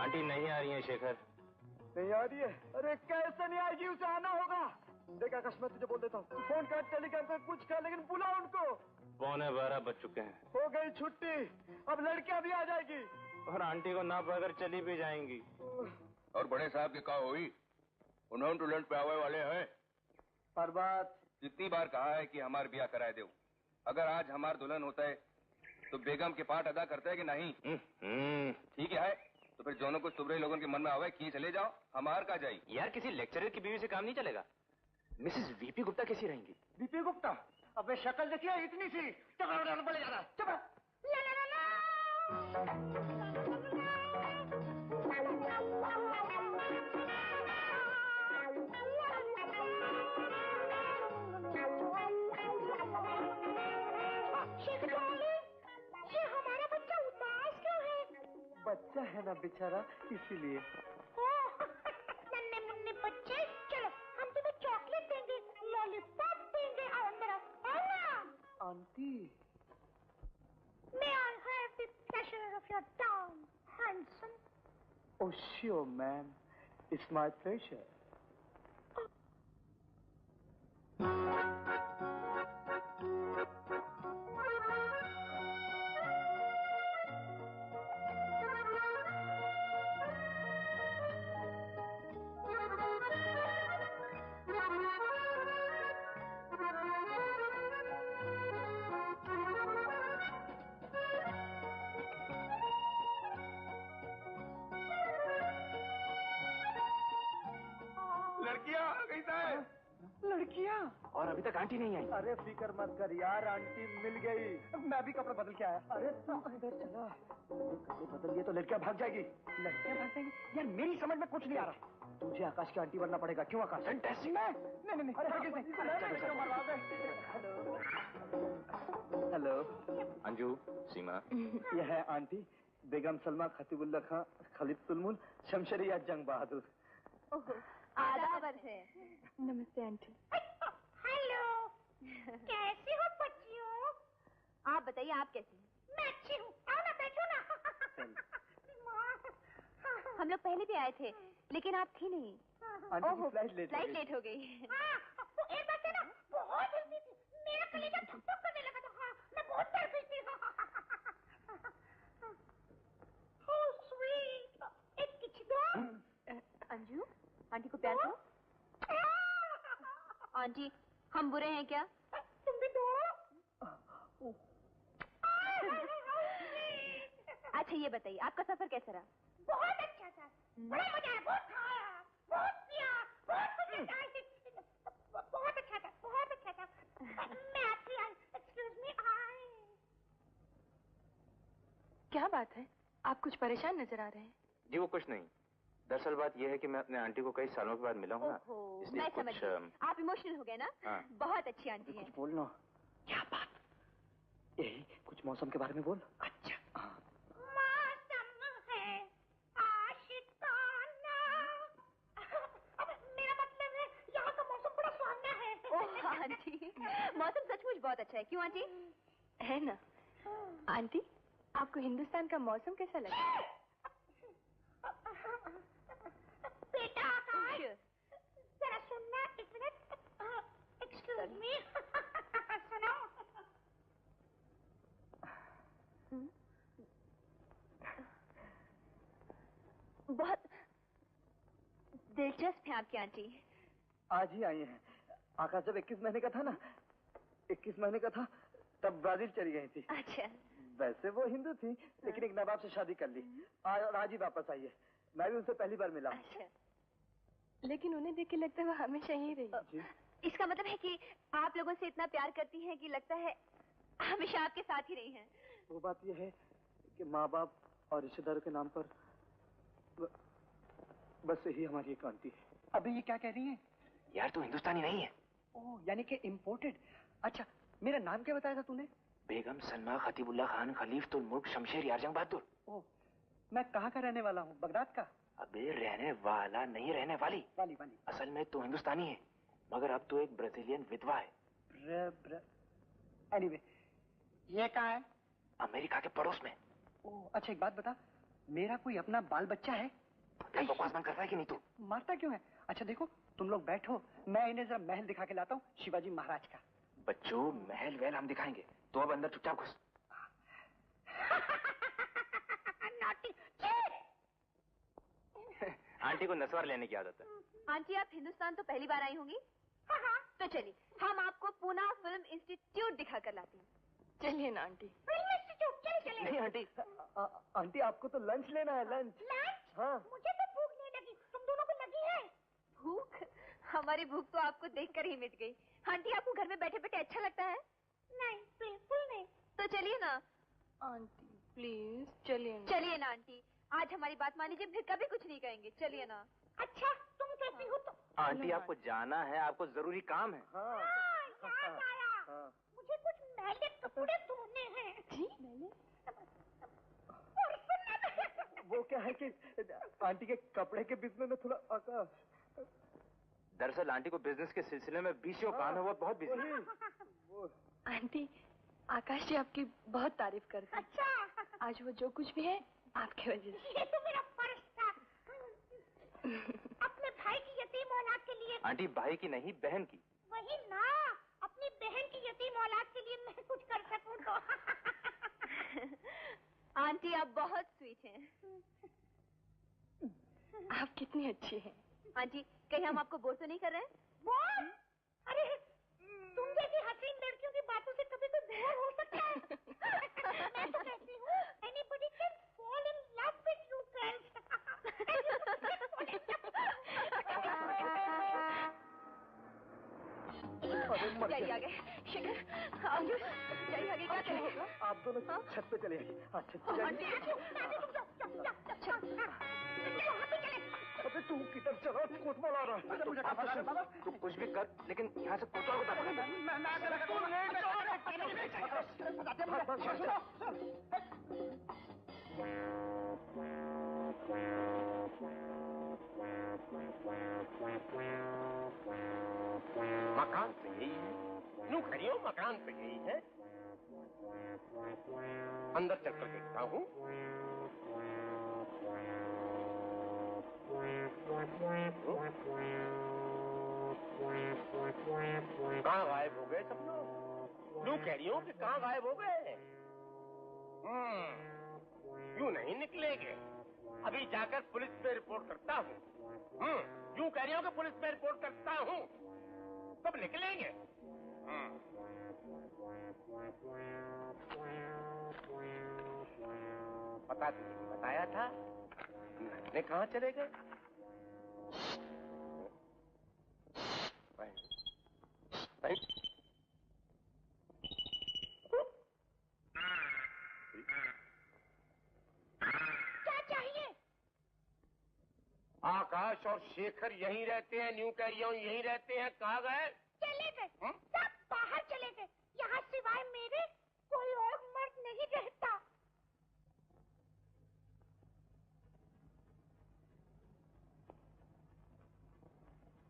Speaker 3: आंटी नहीं आ रही हैं शेखर।
Speaker 4: नहीं आ रही है? अरे कैसे नहीं आएगी, उसे आना होगा। देख आकाश, मैं तुझे बोल देता हूँ, फोन कर, टेलीग्राम कर, कुछ कर, लेकिन बुला उनको।
Speaker 3: 11:15 बज चुके हैं।
Speaker 4: हो गई छुट्टी, अब लड़कियां भी आ जाएगी।
Speaker 3: और आंटी को ना पाकर चली भी जाएंगी।
Speaker 8: और बड़े साहब की कहा हुई, उन्होंने टूलेंट पे आवे वाले हैं।
Speaker 4: हर बात
Speaker 8: जितनी बार कहा है कि हमार ब्याह कराए दो। अगर आज हमार दुल्हन होता है तो बेगम के पाठ अदा करते है कि नहीं? ठीक है, तो फिर दोनों को सुबह लोगों के मन में आवे कि चले जाओ, हमार का जाई।
Speaker 3: यार, किसी लेक्चरर की बीवी से काम नहीं चलेगा। मिसेस वीपी गुप्ता कैसी रहेंगी?
Speaker 5: वीपी गुप्ता? अबे शक्ल देखिए, इतनी सी। चलो बोले जा रहा। चलो।
Speaker 7: ये हमारा बच्चा उदास क्यों है?
Speaker 4: बच्चा है ना बेचारा, इसीलिए।
Speaker 7: नन्हे मुन्ने बच्चे, चलो हम तुम्हें चॉकलेट देंगे, लॉलीपॉप देंगे, आओ अंदर आओ ना।
Speaker 4: Aunty,
Speaker 7: May I have the pleasure of your tongue, handsome?
Speaker 4: oh sure ma'am, it's my pleasure.
Speaker 8: लड़कियां आ गई साहब।
Speaker 4: लड़कियां?
Speaker 3: और अभी तक आंटी नहीं आई।
Speaker 4: अरे फिक्र मत कर यार, आंटी मिल गई। मैं भी कपड़े बदल के आया। अरे तू इधर चला। बदल लिए तो लड़कियां भाग जाएगी। लड़कियां भाग जाएगी यार, मेरी समझ में कुछ नहीं आ रहा। तुझे आकाश की आंटी बनना पड़ेगा। क्यों आकाश? फैंटास्टिक। नहीं अरे हेलो
Speaker 3: अंजू, सीमा,
Speaker 4: यह है आंटी बेगम सलमा खतीबुल्ला खां खलीफुल शमशेरिया जंग बहादुर।
Speaker 7: आदाब है।
Speaker 6: नमस्ते आंटी।
Speaker 7: हेलो, कैसी हो बच्चियों?
Speaker 11: आप बताइए, आप कैसी हैं?
Speaker 7: मैं अच्छी हूँ। आओ ना, बैठो ना।
Speaker 11: हम लोग पहले भी आए थे, लेकिन आप थी नहीं।
Speaker 4: ओहो, फ्लाइट
Speaker 11: लेट हो गई।
Speaker 7: वो एक बार से ना बहुत जल्दी थी, मेरा कलेजा धक-धक करने लगा था। हाँ, मैं बहुत डर गई थी। Oh sweet, एक किच दो।
Speaker 11: अंजू, आंटी को प्यार दो। आंटी, हम बुरे हैं क्या?
Speaker 7: तुम भी दो।
Speaker 11: अच्छा ये बताइए, आपका सफर कैसा रहा?
Speaker 7: बहुत अच्छा था, बड़ा मजा आया, बहुत खाया, बहुत पिया, बहुत कुछ खाया। बहुत अच्छा था, बहुत अच्छा था। मैं आपकी आई, एक्सक्यूज मी, आई।
Speaker 6: क्या बात है, आप कुछ परेशान नजर आ रहे हैं।
Speaker 3: जी वो कुछ नहीं। दरअसल बात यह है कि मैं अपने आंटी को कई सालों के बाद मिला हूँ ना, इसलिए
Speaker 11: मैं समझ गई। आप इमोशनल हो गए ना?
Speaker 3: हाँ।
Speaker 11: बहुत अच्छी आंटी है।
Speaker 4: कुछ बोलना। क्या बात? यही कुछ मौसम के बारे में बोल। अच्छा
Speaker 7: मौसम है आशिकाना। अब मेरा मतलब है यहाँ का मौसम बड़ा सुहाना है।
Speaker 11: ओह आंटी, मौसम सचमुच बहुत अच्छा है। क्यों आंटी?
Speaker 6: है ना? आंटी, आपको हिंदुस्तान का मौसम कैसा लगा?
Speaker 7: बेटा आकाश, जरा सुनना एक मिनट। एक्सक्यूज मी, सुनो।
Speaker 11: बहुत दिलचस्प है आपकी आंटी।
Speaker 4: आज ही आई हैं। आकाश जब 21 महीने का था ना, 21 महीने का था, तब ब्राजील चली गई थी।
Speaker 11: अच्छा।
Speaker 4: वैसे वो हिंदू थी, लेकिन एक नवाब से शादी कर ली। आज ही वापस आई है। मैं भी उनसे पहली बार मिला।
Speaker 6: अच्छा, लेकिन उन्हें देख के लगता है वो हमेशा यहीं रही।
Speaker 11: इसका मतलब है कि आप लोगों से इतना प्यार करती हैं कि लगता है हमेशा आपके साथ ही रही हैं।
Speaker 4: वो बात ये है कि माँ बाप और रिश्तेदारों के नाम पर बस यही हमारी एक आंटी है।
Speaker 5: अभी ये क्या कह रही हैं?
Speaker 3: यार तू हिंदुस्तानी नहीं है।
Speaker 5: ओह, यानी कि इम्पोर्टेड। अच्छा, मेरा नाम क्या बताया था तूने?
Speaker 3: बेगम सलमा खतीबुल्ला खान खलीफुल मुल्क शमशेर यार जंग बहादुर।
Speaker 5: ओह, मैं कहाँ का रहने वाला हूँ? बगदाद का?
Speaker 3: अबे रहने वाला नहीं, रहने वाली।
Speaker 5: वाली।
Speaker 3: असल में तू हिंदुस्तानी है, मगर अब तू एक ब्राजीलियन विधवा है।
Speaker 5: एनीवे, ये कहाँ है?
Speaker 3: अमेरिका के पड़ोस में।
Speaker 5: ओह, अच्छा एक बात बता, मेरा कोई अपना बाल बच्चा है?
Speaker 3: बकवास बंद करता है कि नहीं तू?
Speaker 5: मारता क्यों है? अच्छा देखो, तुम लोग बैठो, मैं इन्हें जरा महल दिखा के लाता हूँ, शिवाजी महाराज का।
Speaker 3: बच्चों, महल वहल हम दिखाएंगे, तो अब अंदर चुपचाप घुस। आंटी को नस्वार लेने की आदत है।
Speaker 11: आंटी, आप हिंदुस्तान तो पहली बार आई होंगी? तो चलिए, हम आपको पूना फिल्म इंस्टीट्यूट दिखा कर लाते हैं।
Speaker 6: चलिए ना आंटी।
Speaker 7: फिल्म इंस्टीट्यूट, चले।
Speaker 3: नहीं आंटी।
Speaker 4: आंटी आपको तो लंच लेना है। लंच? हाँ।
Speaker 7: मुझे तो भूख नहीं लगी, तुम दोनों को लगी है।
Speaker 11: भूख? हमारी भूख तो आपको देखकर ही मिट गई। आंटी, आपको घर में बैठे बैठे अच्छा लगता है?
Speaker 7: नहीं, बिल्कुल नहीं।
Speaker 11: तो चलिए ना।
Speaker 6: आंटी प्लीज चलिए ना।
Speaker 11: चलिए ना आंटी, आज हमारी बात मान लीजिए, फिर कभी कुछ नहीं कहेंगे। चलिए ना।
Speaker 7: अच्छा, तुम कहती हो तो।
Speaker 3: आंटी आपको जाना है, आपको जरूरी काम है।
Speaker 7: हाँ, याद आया। मुझे कुछ मैले कपड़े धोने हैं।
Speaker 6: जी?
Speaker 4: वो क्या है कि आंटी के कपड़े के बिजनेस में थोड़ा आकाश।
Speaker 3: दरअसल आंटी को बिजनेस के सिलसिले में बीसियों काम है, वो बहुत बिजी है।
Speaker 6: आंटी, आकाश जी आपकी बहुत तारीफ करते हैं।
Speaker 7: अच्छा।
Speaker 6: आज वो जो कुछ भी है आपकी वजह से।
Speaker 7: ये तो मेरा फर्ज था। अपने भाई की यतीम औलाद के लिए।
Speaker 3: आंटी भाई की नहीं, बहन की।
Speaker 7: वही ना, अपनी बहन की यतीम औलाद के लिए मैं कुछ कर सकूं तो।
Speaker 11: आंटी आप बहुत स्वीट हैं।
Speaker 6: आप कितनी अच्छी हैं।
Speaker 11: आंटी, कहीं हम आपको बोर तो नहीं कर रहे हैं?
Speaker 7: बोर? अरे, तुम जैसी हसीन लड़कियों की बातों से कभी कोई बोर हो सकता है? मैं तो कहती हूँ, anybody can fall in love with you girls.
Speaker 11: Daddy आ गए। शिखर, अंजुल, जाइए आगे क्या करेंगे?
Speaker 4: आप दोनों छत पे चले आइए। हाँ, छत पे जाइए। अबे तू किधर चला? कोतवाल आ रहा है।
Speaker 3: तू कुछ भी कर, लेकिन यहाँ से कोतवाल को
Speaker 12: मकान पे यही है, यूं खड़ी हो, मकान पे यही है। अंदर चलकर देखता हूँ। कहाँ गायब हो गए सब लोग? यूं कह रही हूँ कि कहाँ गायब हो गए? यूं नहीं निकलेंगे। अभी जाकर पुलिस में रिपोर्ट करता हूँ। यूं कह रही हूँ कि पुलिस में रिपोर्ट करता हूँ, तब निकलेंगे। पता तो नहीं बताया था, ने कहाँ चले गए?
Speaker 7: क्या चाहिए?
Speaker 12: आकाश और शेखर यहीं रहते हैं, न्यू कैरियर यहीं रहते हैं। कहाँ गए?
Speaker 7: चले गए, सब बाहर चले गए। यहाँ सिवाय मेरे कोई और मर्द नहीं रहता।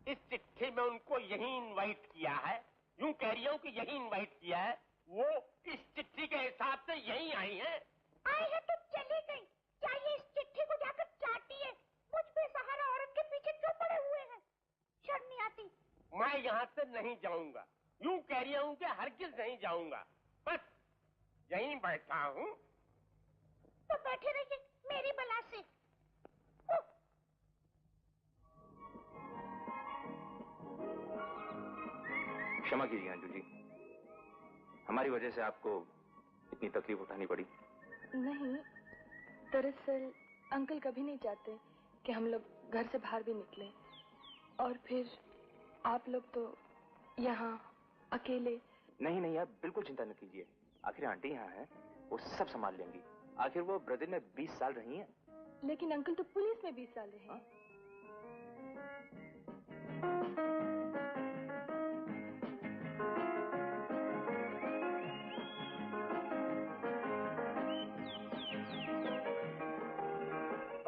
Speaker 12: इस चिट्ठी में उनको यहीं इनवाइट किया है, यूं कह रही हूं कि यहीं इनवाइट किया है। वो इस चिट्ठी के हिसाब से यहीं आई हैं।
Speaker 7: आई है तो चली गई। चाहिए इस चिट्ठी को जाकर चाटिए। मुझ बेसहारा औरत के पीछे क्यों पड़े हुए हैं? शर्म नहीं आती?
Speaker 12: मैं यहाँ से नहीं जाऊंगा, यूं कह रही हूं कि हरगिज नहीं जाऊंगा। बस यहीं बैठा हूँ।
Speaker 7: तो बैठे रहिए मेरी बला से।
Speaker 3: क्षमा कीजिए अंजू जी, हमारी वजह से आपको इतनी तकलीफ उठानी पड़ी।
Speaker 6: नहीं, दरअसल अंकल कभी नहीं चाहते कि हम लोग घर से बाहर भी निकलें, और फिर आप लोग तो यहाँ अकेले।
Speaker 3: नहीं नहीं, आप बिल्कुल चिंता न कीजिए, आखिर आंटी यहाँ है, वो सब संभाल लेंगी। आखिर वो ब्राजील में 20 साल रही हैं।
Speaker 6: लेकिन अंकल तो पुलिस में 20 साल रहे हैं।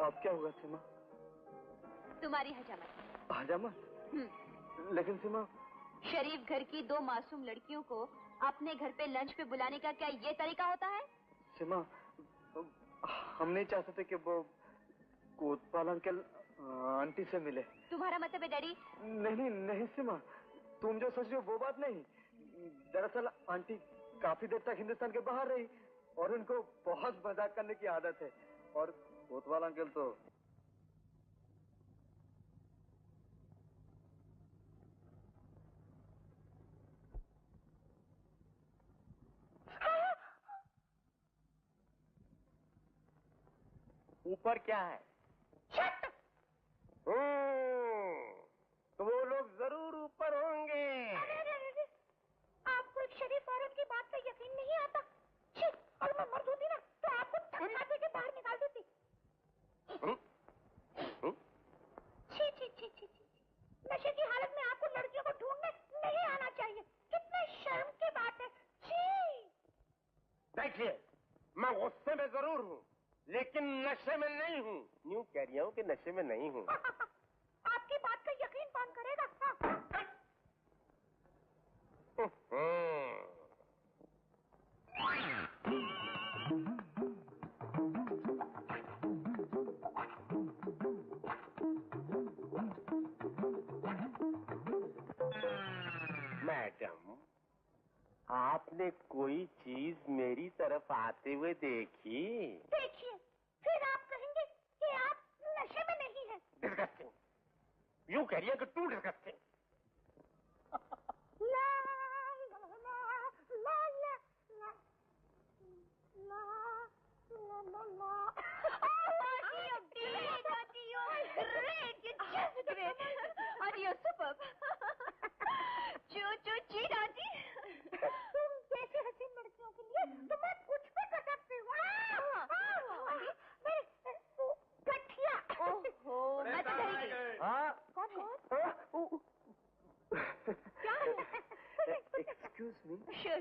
Speaker 4: अब क्या होगा सीमा?
Speaker 11: तुम्हारी हजामत।
Speaker 4: हजामत? लेकिन सीमा,
Speaker 11: शरीफ घर की 2 मासूम लड़कियों को अपने घर पे लंच पे बुलाने का क्या ये तरीका होता है?
Speaker 4: सीमा, हम नहीं चाहते थे कि वो कोतवाल अंकल आंटी से मिले।
Speaker 11: तुम्हारा मतलब है डैडी?
Speaker 4: नहीं नहीं सीमा, तुम जो सोच रही हो वो बात नहीं। दरअसल आंटी काफी देर तक हिंदुस्तान के बाहर रही और उनको बहुत मजाक करने की आदत है, और कोतवाल अंकल तो
Speaker 12: ऊपर क्या है? तो वो लोग जरूर ऊपर होंगे।
Speaker 7: अरे, आपको एक शरीफ औरत की बात पे यकीन नहीं आता? अगर मैं मर्द होती ना तो आपको धक्का देके बाहर निकाल देती। छी छी छी छी छी, नशे की हालत में आपको लड़कियों को ढूंढने नहीं आना चाहिए। कितने शर्म की बात है। छी।
Speaker 12: देखिए, मैं गुस्से में जरूर हूँ, लेकिन नशे में नहीं हूँ। यूं कह रही हूँ कि नशे में नहीं हूँ।
Speaker 7: आपकी बात का यकीन कौन करेगा?
Speaker 12: मैडम, आपने कोई चीज मेरी तरफ आते हुए देखी?
Speaker 7: देखिए, फिर आप कहेंगे कि आप नशे में नहीं हैं।
Speaker 12: डिस्गस्टिंग। यूं कह रही है कि तू डिस्गस्टिंग।
Speaker 7: ला ला ला ला ला ला ला ला ला।
Speaker 11: Great, you're just great. And you're superb. Choo choo chee, Auntie.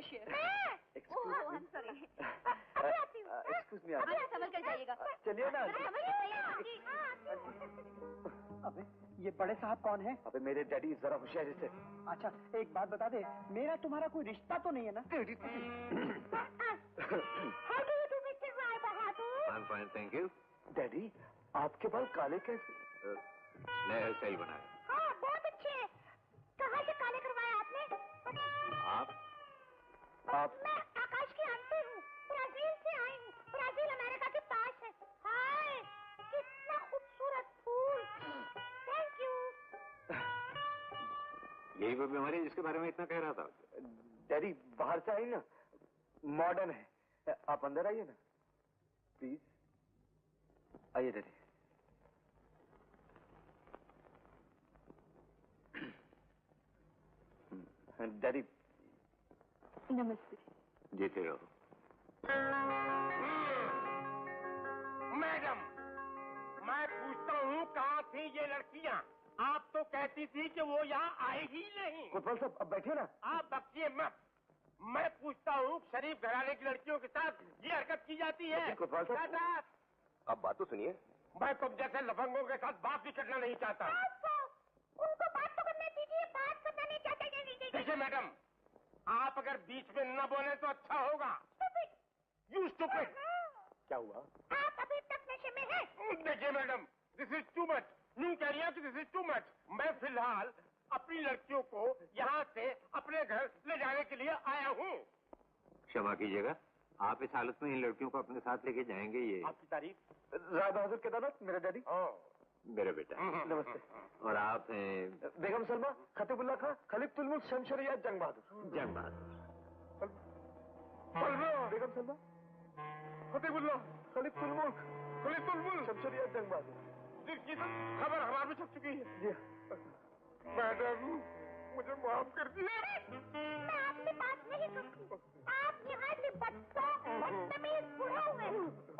Speaker 11: cashier.
Speaker 6: Excuse
Speaker 11: Oh,
Speaker 6: me.
Speaker 11: I'm sorry.
Speaker 6: Excuse me
Speaker 11: हाँ, संभल कर जाइएगा.
Speaker 6: चलिए ना.
Speaker 11: जरा संभल कर जाइएगा.
Speaker 5: अबे ये बड़े साहब कौन है?
Speaker 6: अबे मेरे डैडी जरा होशियारी से.
Speaker 5: अच्छा एक बात बता दे, मेरा तुम्हारा कोई रिश्ता तो नहीं है ना?
Speaker 7: How do you do, Mr. Rai Bahadur?
Speaker 9: I'm fine, thank you.
Speaker 6: Daddy आपके बाल काले कैसे?
Speaker 9: मैं ऐसे ही बनाया.
Speaker 7: हाँ बहुत अच्छे. कहाँ से काले करवाए आपने?
Speaker 9: आप?
Speaker 7: मैं आकाश की आंटी हूँ. ब्राजील से आई हूँ. ब्राजील अमेरिका के पास है. हाय कितना खूबसूरत फूल. Thank you.
Speaker 9: यही वो बीमारी है जिसके बारे में इतना कह रहा था.
Speaker 6: डैडी बाहर से आई ना, मॉडर्न है. आप अंदर आइए ना प्लीज. आइए डैडी. डैडी नमस्ते.
Speaker 9: जीते रहो.
Speaker 12: मैडम, मैं पूछता हूँ कहाँ थी ये लड़कियाँ? आप तो कहती थी कि वो यहाँ आए ही नहीं.
Speaker 6: कोतवाल साहब अब बैठिए ना.
Speaker 12: आप बच्चिए मत. मैं पूछता हूँ शरीफ घराने की लड़कियों के साथ ये हरकत की जाती है?
Speaker 6: कोतवाल साहब
Speaker 1: अब बात तो सुनिए.
Speaker 12: मैं तुम जैसे लफंगों के साथ बात भी करना नहीं चाहता.
Speaker 7: उनको बात तो करने दीजिए. बात करना नहीं चाहते.
Speaker 12: देखिए मैडम, आप अगर बीच में न बोले तो अच्छा होगा. You stupid.
Speaker 6: क्या हुआ?
Speaker 7: आप अभी तक नशे में हैं.
Speaker 12: देखिए madam, this is too much. यूं कह रही है कि दिस इज टू मच. मैं फिलहाल अपनी लड़कियों को यहाँ से अपने घर ले जाने के लिए आया हूँ.
Speaker 9: क्षमा कीजिएगा, आप इस हालत में इन लड़कियों को अपने साथ लेके जाएंगे? ये
Speaker 12: आपकी तारीफ.
Speaker 6: राय बहादुर केदारनाथ मेरा डैडी.
Speaker 9: मेरा बेटा.
Speaker 6: नमस्ते.
Speaker 9: और आप हैं?
Speaker 6: बेगम सलमा, खतीबुल्ला खां, खलीफ तुलमुल, शमशरिया, जंग बहादुर.
Speaker 9: जंग बहादुर.
Speaker 6: बेगम सलमा,
Speaker 12: फतेहुल्ला,
Speaker 6: खलीफ तुलमुल, शमशरिया, जंग बहादुर.
Speaker 12: जिसकी खबर हमारे में छप चुकी है.
Speaker 6: जी
Speaker 12: मैडम, मुझे माफ कर दीजिए.
Speaker 7: मैं आपसे बात नहीं करती. आप यहाँ से बदतमीज बुढ़ा हुए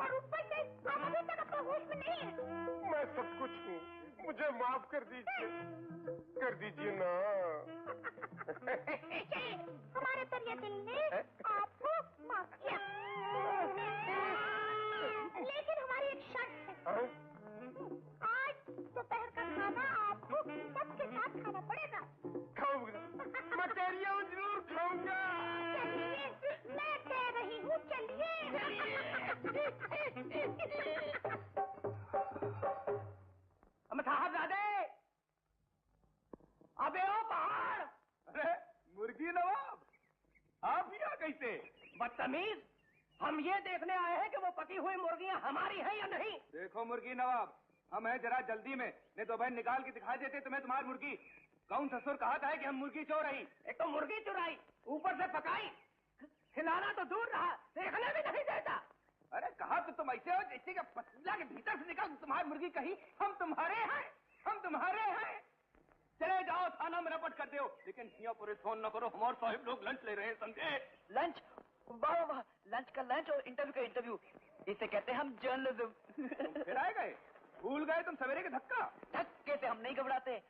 Speaker 7: और ऊपर से आप अभी तक अपने होश में नहीं है.
Speaker 12: मैं सब कुछ हूँ. मुझे माफ कर दीजिए. कर दीजिए ना.
Speaker 7: हमारे दरिया दिल ने आपको माफ किया. लेकिन हमारी एक शर्त है. आज दोपहर का खाना आपको सबके साथ खाना पड़ेगा.
Speaker 12: खाऊंगा. मैं कह रही हूँ जरूर खाऊंगा.
Speaker 7: चलिए, मैं कह रही हूँ चलिए.
Speaker 12: साहबजादे, अबे ओ पहाड़. अरे मुर्गी नवाब, आप यहाँ कैसे? बदतमीज, हम ये देखने आए हैं कि वो पकी हुई मुर्गियाँ हमारी हैं या नहीं.
Speaker 8: देखो मुर्गी नवाब, हम हैं जरा जल्दी में, नहीं तो बहन निकाल के दिखा देते तुम्हें तुम्हारी मुर्गी. कौन ससुर कहा था कि हम मुर्गी चोर रही.
Speaker 12: एक तो मुर्गी चुराई, ऊपर से पकाई. खिलाना तो दूर रहा, देखने भी नहीं देता.
Speaker 8: अरे कहा तो तुम ऐसे हो जैसे कि पतीला के भीतर से निकल तुम्हारी मुर्गी कही हम तुम्हारे हैं. हम तुम्हारे हैं. चले जाओ थाना में रपट कर दो, लेकिन यहाँ पूरे फोन न करो. हमारे साहिब लोग लंच ले रहे हैं, समझे?
Speaker 2: लंच? वाह वाह, लंच का लंच और इंटरव्यू का इंटरव्यू. इसे कहते हैं हम जर्नलिज्म.
Speaker 8: फिर आए गए, भूल गए तुम सवेरे के धक्का.
Speaker 2: धक्के से हम नहीं घबराते.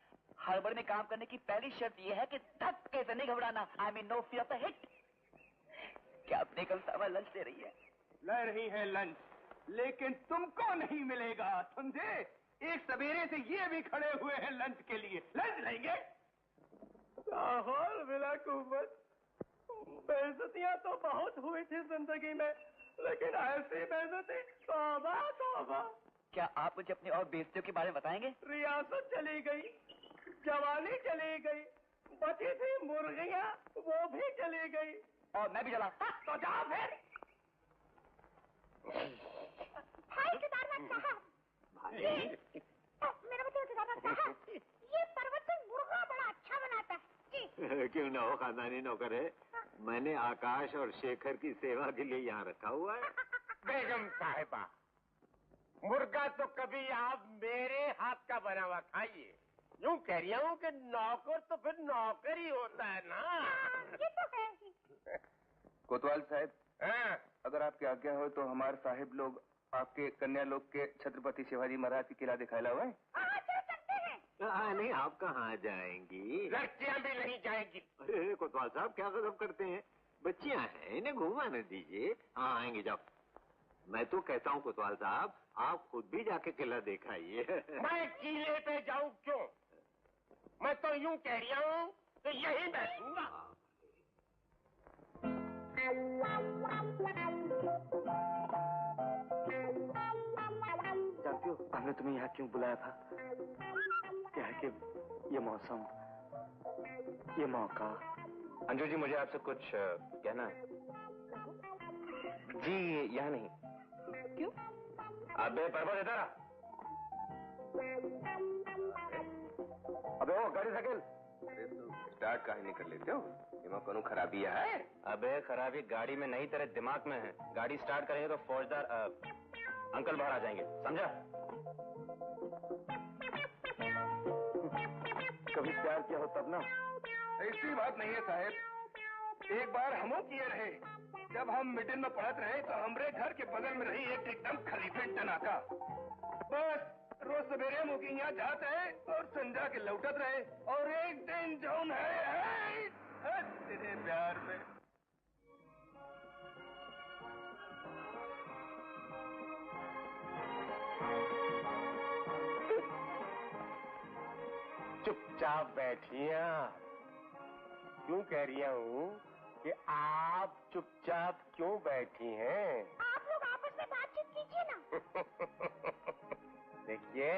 Speaker 2: हड़बड़ में काम करने की पहली शर्त यह है कि धक्के से नहीं घबराना. I mean no fear of the hit. क्या अपने कल सामा लंच ले रही है?
Speaker 8: ले रही है लंच, लेकिन तुमको नहीं मिलेगा, समझे? एक सवेरे से ये भी खड़े हुए हैं लंच के लिए. लंच लेंगे.
Speaker 4: राहुल विलाकुबत, बेइज्जतियां तो बहुत हुई थी जिंदगी में, लेकिन ऐसी बेइज्जती तौबा तौबा.
Speaker 2: क्या आप मुझे अपनी और बेइज्जतियों के बारे में बताएंगे?
Speaker 4: रियासत चली गई, जवानी चली गई, बची थी मुर्गियां वो भी चली गई,
Speaker 2: और मैं भी चला.
Speaker 4: तो जाओ फिर.
Speaker 7: हाय केदारनाथ साहब. मेरा मतलब केदारनाथ साहब, ये परिवर्तन मुर्गा बड़ा अच्छा बनाता है. जी.
Speaker 9: क्यों ना हो, खानदानी नौकर है. मैंने आकाश और शेखर की सेवा के लिए यहाँ रखा हुआ है.
Speaker 12: बेगम साहिबा, मुर्गा तो कभी आप मेरे हाथ का बना हुआ खाइए. यूं कह रही हूँ कि नौकर तो फिर नौकर ही होता है ना.
Speaker 7: ये तो है ही.
Speaker 8: कोतवाल साहब,
Speaker 12: हाँ?
Speaker 8: अगर आपकी आज्ञा हो तो हमारे साहिब लोग आपके कन्या लोग के छत्रपति शिवाजी महाराज की किला दिखाला हुआ है.
Speaker 7: चलो चलते हैं.
Speaker 9: नहीं, आप कहाँ जाएंगी?
Speaker 12: लड़कियां भी नहीं जाएंगी.
Speaker 9: अरे कोतवाल साहब, क्या गजब करते हैं. बच्चियां हैं, इन्हें घुमाने दीजिए। हाँ आएंगे, जाओ। मैं तो कहता हूँ कोतवाल साहब, आप खुद भी जाके किला दिखाइए।
Speaker 12: मैं किले पे जाऊं क्यों? मैं तो यूं कह रहा हूँ तो यहीं बैठूंगा।
Speaker 4: जानती हो हमने तुम्हें यहाँ क्यों बुलाया था? क्या है कि ये मौसम, ये मौका।
Speaker 3: अंजू जी, मुझे आपसे कुछ कहना है। जी यहाँ नहीं।
Speaker 6: क्यों?
Speaker 3: अबे पर्वत इधर आ।
Speaker 1: अबे वो गाड़ी धकेल।
Speaker 8: अरे तो स्टार्ट काहे नहीं कर लेते हो? दिमाग कोनो खराबी है?
Speaker 3: अबे खराबी गाड़ी में नहीं, तेरे दिमाग में है। गाड़ी स्टार्ट करेंगे तो फौजदार अंकल बाहर आ जाएंगे, समझा?
Speaker 4: कभी प्यार किया हो तब ना।
Speaker 1: ऐसी बात नहीं है साहब, एक बार हमो किए रहे। जब हम मीटिंग में पढ़त रहे तो हमरे घर के बगल में रही एक एकदम खलीफे टनाका। बस रोज सवेरे मुकी यहाँ जाते है और संजा के लौटत रहे। और एक दिन जौन है तेरे प्यार में।
Speaker 12: चुपचाप बैठिए आप। क्यों कह रही हूँ कि आप चुपचाप क्यों बैठी हैं?
Speaker 7: आप लोग आपस में बातचीत कीजिए ना।
Speaker 12: देखिए,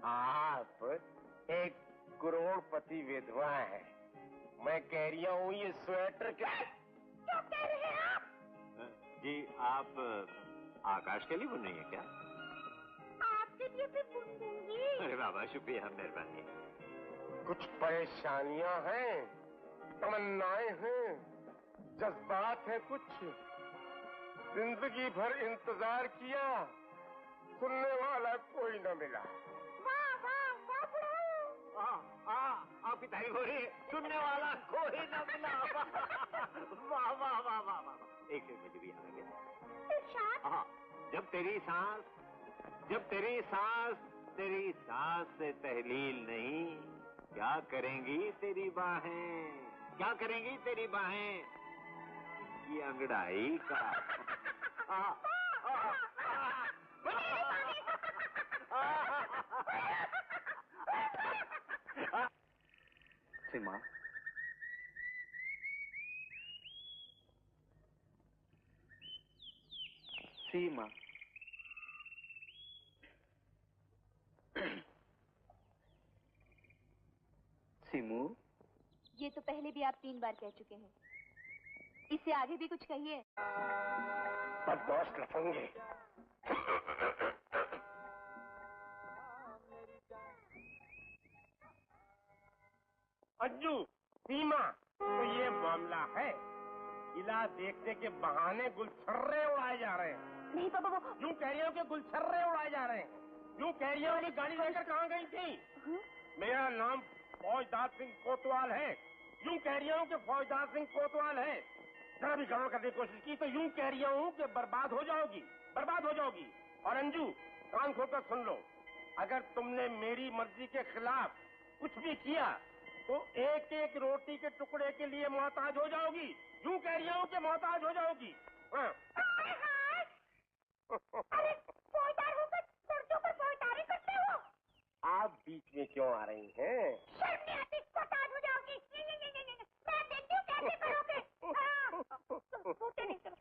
Speaker 12: आप एक करोड़पति विधवा है। मैं कह रही हूँ ये स्वेटर क्या
Speaker 7: कह रहे हैं आप?
Speaker 9: जी आप आकाश के लिए बुन रही है क्या?
Speaker 7: आपके लिए भी बुन दूंगी।
Speaker 9: अरे बाबा शुक्रिया, मेहरबानी।
Speaker 12: कुछ परेशानियां हैं, तमन्नाएं हैं, जज्बात है कुछ। जिंदगी भर इंतजार किया, सुनने वाला कोई न मिला।
Speaker 7: वाह वाह वाह बुढ़ाऊ।
Speaker 9: आपकी तारीफ हो रही है, सुनने वाला कोई न मिला। वाह वाह वाह वाह वाह। एक मुझे भी याद आ गया। हाँ, जब तेरी सांस से तहलील नहीं, क्या करेंगी तेरी बाहें? क्या करेंगी तेरी बाहें? ये अंगड़ाई का।
Speaker 4: सीमा, सीमा, सीमू,
Speaker 11: ये तो पहले भी आप 3 बार कह चुके हैं। इससे आगे भी कुछ कहिए।
Speaker 12: बदमाश लफंगे। अंजू, सीमा, तो ये मामला है। किला देखने के बहाने गुलछर्रे उड़ाए जा रहे हैं।
Speaker 11: नहीं पापा, वो
Speaker 12: यूं कह रही हूँ कि गुलछर्रे उड़ाए जा रहे हैं। यूं कह रही हूँ कि गाड़ी लेकर कहाँ गई थी? मेरा नाम फौजदार सिंह कोतवाल है। यूं कह रही हूँ कि फौजदार सिंह कोतवाल है। जरा भी गड़बड़ करने की कोशिश की तो यूं कह रही हूँ कि बर्बाद हो जाओगी, बर्बाद हो जाओगी। और अंजू, कान खोलकर सुन लो, अगर तुमने मेरी मर्जी के खिलाफ कुछ भी किया तो एक एक रोटी के टुकड़े के लिए मोहताज हो जाओगी। यूं कह रही हूँ कि मोहताज हो जाओगी। हाँ।
Speaker 7: अरे फौजदार होकर सड़कों पर फौजदारी करते हो?
Speaker 12: आप बीच में क्यों आ रही हैं?
Speaker 7: शर्म नहीं आती, मोहताज हो जाओगी। मैं देखती हूँ कैसे करोगे। सोते नहीं, चलो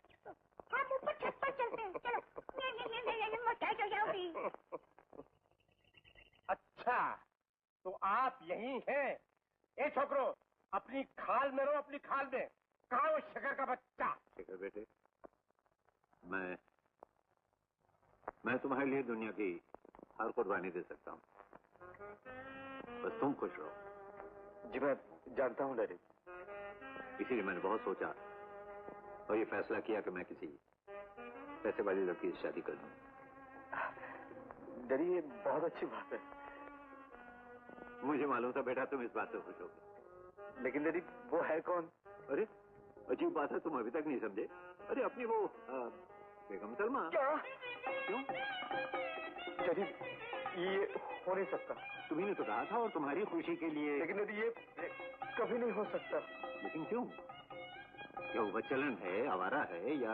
Speaker 7: हम ऊपर छत पर चलते हैं। चलो मोहताज हो जाओगी।
Speaker 12: अच्छा, तो आप यही हैं? ए छोकरो, अपनी खाल में रहो, अपनी खाल में। कहाँ वो शकर का बच्चा?
Speaker 9: शिखर बेटे, मैं तुम्हारे लिए दुनिया की हर कुर्बानी दे सकता हूँ, बस तुम खुश रहो।
Speaker 4: जी मैं जानता हूँ डैडी।
Speaker 9: इसीलिए मैंने बहुत सोचा और ये फैसला किया कि मैं किसी पैसे वाली लड़की से शादी कर लूँ।
Speaker 4: डैडी ये बहुत अच्छी बात है।
Speaker 9: मुझे मालूम था बेटा तुम इस बात से खुश होगे।
Speaker 4: लेकिन डैडी वो है कौन?
Speaker 9: अरे अजीब बात है, तुम अभी तक नहीं समझे। अरे अपनी वो बेगम सलमा।
Speaker 4: क्या?
Speaker 9: क्यों?
Speaker 4: डैडी ये हो नहीं सकता।
Speaker 9: तुम्ही ने तो कहा था और तुम्हारी खुशी के लिए।
Speaker 4: लेकिन डैडी ये कभी नहीं हो सकता।
Speaker 9: लेकिन क्यों? क्या वो बच्चलन है, आवारा है या?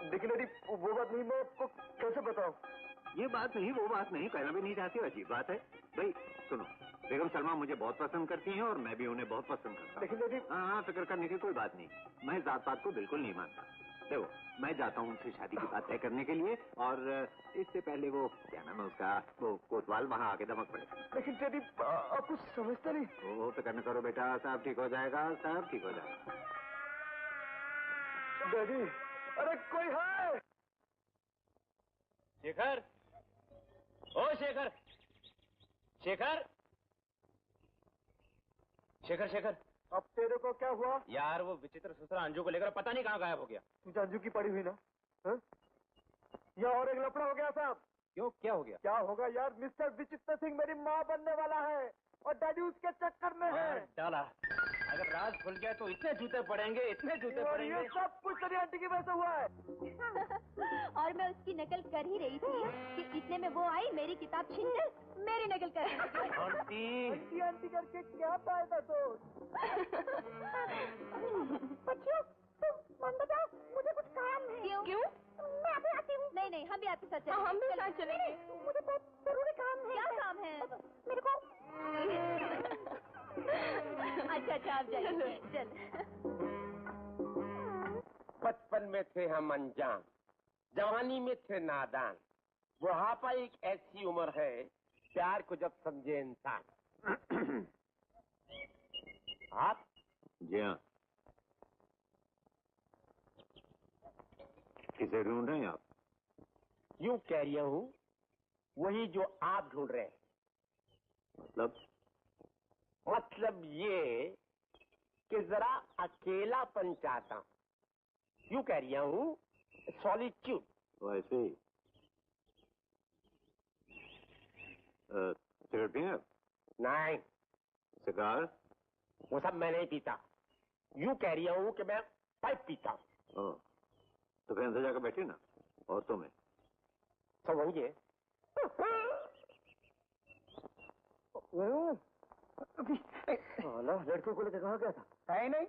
Speaker 4: लेकिन यदि वो बात नहीं, मैं आपको कैसे बताऊं?
Speaker 9: ये बात नहीं, वो बात नहीं, कहना भी नहीं चाहती, अजीब बात है। भाई सुनो, बेगम सलमा मुझे बहुत पसंद करती हैं और मैं भी उन्हें बहुत पसंद करता हूँ।
Speaker 4: लेकिन यदि...
Speaker 9: हाँ, फिक्र करने की कोई बात नहीं। मैं जात पात को बिल्कुल नहीं मानता। देखो, मैं जाता हूँ उनसे शादी की बात तय करने के लिए, और इससे पहले वो क्या नाम है उसका, वो कोतवाल वहाँ आके दमक पड़े।
Speaker 4: लेकिन यदि आप कुछ समझते नहीं।
Speaker 9: वो फिक्र न करो बेटा, सब ठीक हो जाएगा, सब ठीक हो जाएगा।
Speaker 4: डैडी, अरे कोई है?
Speaker 3: शेखर, ओ शेखर, शेखर, शेखर, शेखर।
Speaker 4: अब तेरे को क्या हुआ?
Speaker 3: यार वो विचित्र ससुरा अंजू को लेकर पता नहीं कहाँ गायब हो गया।
Speaker 4: तुझे अंजू की पड़ी हुई ना? या और एक लफड़ा हो गया साहब?
Speaker 3: क्यों, क्या हो गया?
Speaker 4: क्या होगा यार, मिस्टर विचित्र सिंह मेरी माँ बनने वाला है और डैडी उसके चक्कर में है।
Speaker 3: डाला, अगर राज खुल गया तो इतने जूते पड़ेंगे, इतने जूते पड़ेंगे।
Speaker 4: ये सब कुछ तेरी आंटी की वजह से हुआ है।
Speaker 11: और मैं उसकी नकल कर ही रही थी कि इतने में वो आई, मेरी किताब छीनकर मेरी नकल कर रही थी।
Speaker 4: आंटी आंटी करके क्या फायदा तो?
Speaker 7: बच्चों, मन बताओ, मुझे कुछ काम है।
Speaker 11: क्यों?
Speaker 7: मैं अभी आती हूँ।
Speaker 11: नहीं, हम भी आपके साथ चलेंगे।
Speaker 6: हम भी साथ चलेंगे।
Speaker 7: मुझे बहुत जरूरी काम है।
Speaker 11: क्या काम है?
Speaker 7: मेरे को
Speaker 11: अच्छा, आप जाइए। चल।
Speaker 12: बचपन में थे हम अनजान, जवानी में थे नादान, बुढ़ापा एक ऐसी उम्र है प्यार को जब समझे इंसान। आप?
Speaker 9: जी हाँ। किसे ढूंढ रहे हैं आप?
Speaker 12: यूं कह रहा हूँ, वही जो आप ढूंढ रहे हैं। मतलब ये कि जरा अकेलापन चाहता हूँ। यूं कह रहा हूँ, सॉलिट्यूड।
Speaker 9: वैसे ही। सिगरेट पिए?
Speaker 12: नहीं।
Speaker 9: सिगार?
Speaker 12: वो सब मैं नहीं पीता। यूं कह रहा हूँ कि मैं पाइप पीता हूँ।
Speaker 9: तो फिर अंदर जाकर बैठिए ना, औरतों में।
Speaker 12: सब वही है।
Speaker 4: लड़कों को लेकर कहा गया था?
Speaker 3: कहीं नहीं,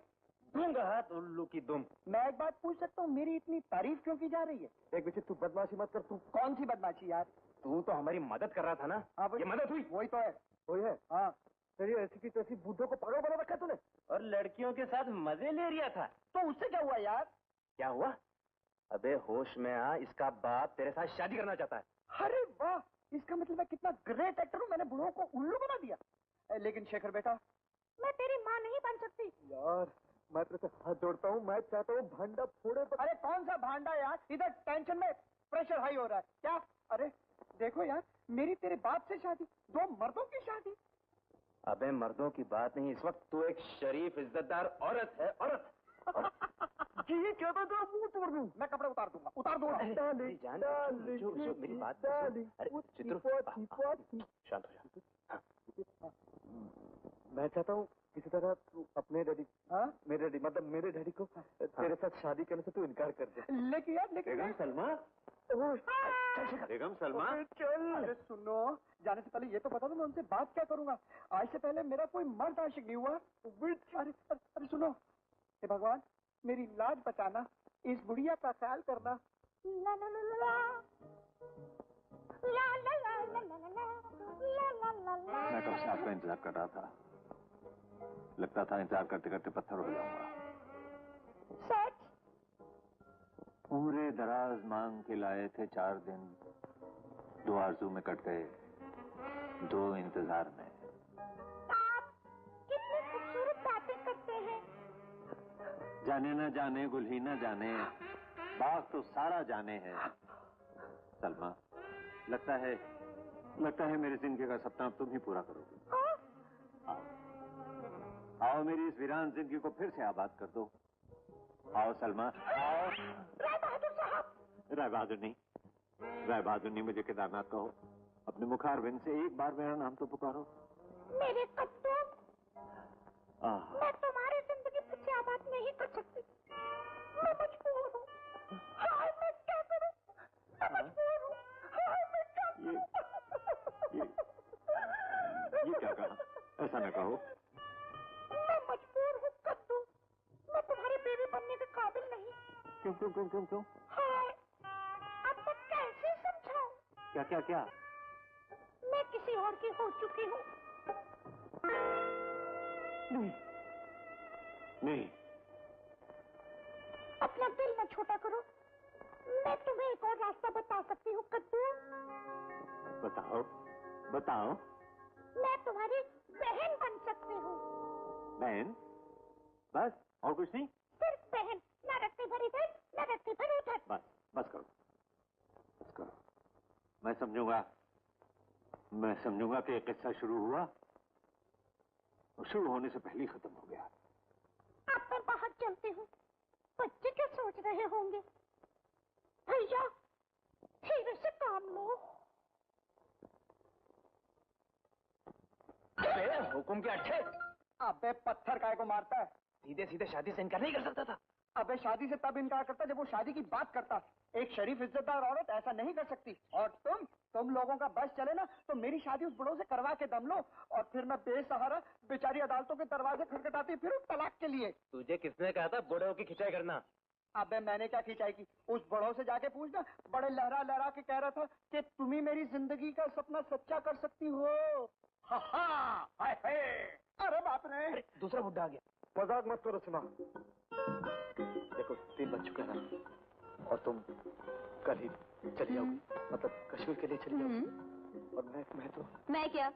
Speaker 3: दूंगा हाथ उल्लू की दुम।
Speaker 5: मैं एक बात पूछ सकता हूँ, मेरी इतनी तारीफ क्यों की जा रही है?
Speaker 4: एक बच्चे तू बदमाशी मत कर। तू
Speaker 5: कौन सी बदमाशी यार?
Speaker 3: तू तो हमारी मदद कर रहा था ना।
Speaker 5: हाँ,
Speaker 3: ये मदद हुई?
Speaker 5: वही तो है।
Speaker 4: वही है।
Speaker 5: हाँ,
Speaker 4: तेरी ऐसी की तैसी बूढ़ों को पागल बना रखा तूने।
Speaker 3: और लड़कियों के साथ मजे ले रहा था।
Speaker 5: तो उससे क्या हुआ यार?
Speaker 3: क्या हुआ? अबे होश में आ, इसका बाप तेरे साथ शादी करना चाहता है।
Speaker 5: अरे वाह, इसका मतलब मैं कितना ग्रेट एक्टर हूँ, मैंने बुढ़ों को उल्लू बना दिया। लेकिन शेखर बेटा,
Speaker 7: मैं तेरी माँ नहीं बन सकती।
Speaker 4: यार मैं तेरे से हाथ जोड़ता हूँ, मैं चाहता हूँ भांडा फोड़े।
Speaker 5: अरे कौन सा भांडा यार, इधर टेंशन में प्रेशर हाई हो रहा है क्या? अरे देखो यार, मेरी तेरे बाप से शादी, 2 मर्दों की शादी।
Speaker 3: अबे मर्दों की बात नहीं, इस वक्त तू एक शरीफ इज्जतदार औरत है, औरत।
Speaker 4: जी क्या था, मुंह तोड़ दूं?
Speaker 5: मैं कपड़े उतार दूंगा, उतार दूंगा।
Speaker 3: मेरी बात अरे चित्रू, शांत हो जा।
Speaker 4: मैं चाहता हूँ किसी तरह तू अपने डैडी, मेरे डैडी मतलब मेरे डैडी को तेरे साथ शादी करने से तू इनकार कर दे।
Speaker 5: लेकिन यार,
Speaker 9: बेगम सलमा, बेगम सलमा,
Speaker 5: चल। अरे सुनो, जाने से पहले ये तो बता दो मैं उनसे बात क्या करूंगा। आज से पहले मेरा कोई मर्द आशिक नहीं हुआ। अरे अरे सुनो, हे भगवान मेरी लाज बचाना, इस बुढ़िया का ख्याल करना।
Speaker 7: ला ला ला ला ला ला ला ला ला ला ला ला।
Speaker 9: मैं कब से आपका इंतजार कर रहा था। लगता था इंतजार करते करते पत्थर हो जाऊंगा।
Speaker 7: सच?
Speaker 9: पूरे दराज मांग के लाए थे 4 दिन, 2 आरज़ू में कट गए, 2 इंतजार में।
Speaker 7: आप कितनी खूबसूरत बातें करते हैं।
Speaker 9: जाने न जाने, गुल ही न जाने, बाग तो सारा जाने है। सलमा, लगता है मेरी जिंदगी का सपना अब तुम ही पूरा करोगी। आओ मेरी इस वीरान जिंदगी को फिर से आबाद कर दो। आओ सलमा, आओ।
Speaker 7: राय बहादुर साहब।
Speaker 9: राय बहादुर नहीं, मुझे केदारनाथ कहो। अपने मुखार बिन से एक बार मेरा नाम तो पुकारो।
Speaker 7: मेरे कद्दू, मैं तुम्हारी जिंदगी फिर से आबाद नहीं कर सकती। मैं मजबूर हूँ। हाय मैं क्या करूँ? मैं मजबूर हूँ। हाय मैं क्या करूँ?
Speaker 9: ये क्या कहा? ऐसा न कहो।
Speaker 7: मैं मजबूर हूँ कद्दू। मैं तुम्हारी बीवी बनने के
Speaker 9: क्यों?
Speaker 7: हाय, अब मैं कैसे समझाऊं?
Speaker 9: क्या क्या क्या?
Speaker 7: मैं किसी और की हो चुकी हूँ।
Speaker 9: नहीं नहीं,
Speaker 7: अपना दिल न छोटा करो। मैं तुम्हें एक और रास्ता बता सकती हूँ कद्दू।
Speaker 9: बताओ बताओ।
Speaker 7: मैं तुम्हारी बहन बन सकती हूँ।
Speaker 9: बहन? बस और कुछ नहीं?
Speaker 7: सिर्फ बहन, न रत्ती भर इधर न रत्ती भर उधर।
Speaker 9: बस करो, बस करो। मैं समझूंगा कि किस्सा शुरू हुआ और शुरू होने से पहले ही खत्म हो गया।
Speaker 7: अब मैं बाहर चलती हूँ। बच्चे क्या सोच रहे होंगे? भैया, धीरे से काम लो।
Speaker 3: अबे हुकुम के अच्छे।
Speaker 4: अबे पत्थर काय को मारता है?
Speaker 3: सीधे सीधे शादी से इनकार नहीं कर सकता था।
Speaker 4: अबे शादी से तब इनकार करता जब वो शादी की बात करता। एक शरीफ इज्जतदार औरत ऐसा नहीं कर सकती। और तुम लोगों का बस चले ना तो मेरी शादी उस बुढ़ो से करवा के दम लो और फिर मैं बेसहारा बेचारी अदालतों के दरवाजे खटखटाती फिर तलाक के लिए।
Speaker 3: तुझे किसने कहा था बुढ़ो की खिंचाई करना?
Speaker 4: अबे मैंने क्या खिंचाई की? उस बुढ़ो से जाके पूछना। बड़े लहरा लहरा के कह रहा था कि तुम ही मेरी जिंदगी का सपना सच्चा कर सकती हो। अरे बाप रे,
Speaker 3: दूसरा बुढ़ा आ गया।
Speaker 4: मजाक मत करो सीमा। देखो 3 बज चुका है ना, और तुम कल ही चली जाओगी, मतलब कश्मीर के लिए चली जाओगी। और
Speaker 11: मैं क्या?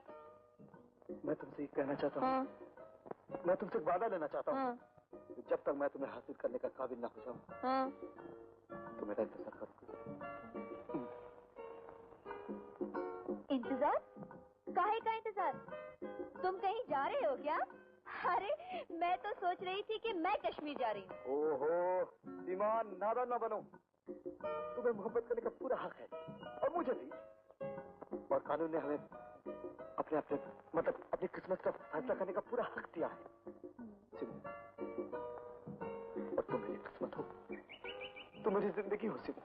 Speaker 4: मैं तुमसे ये कहना चाहता हूँ, मैं तुमसे एक वादा लेना चाहता हूँ। जब तक मैं तुम्हें हासिल करने का काबिल ना हो जाऊँ, तो मेरा इंतजार करो।
Speaker 11: इंतजार? काहे का इंतजार? तुम कहीं जा रहे हो क्या? अरे मैं तो सोच रही थी कि मैं कश्मीर जा रही हूँ।
Speaker 4: ओहो सीमा, नादान ना बनो। तुम्हें मोहब्बत करने का पूरा हक है और मुझे भी। और कानून ने हमें अपनी किस्मत का फैसला करने का पूरा हक दिया है। सिमू, और तुम मेरी किस्मत हो, तुम मेरी जिंदगी हो सिमू।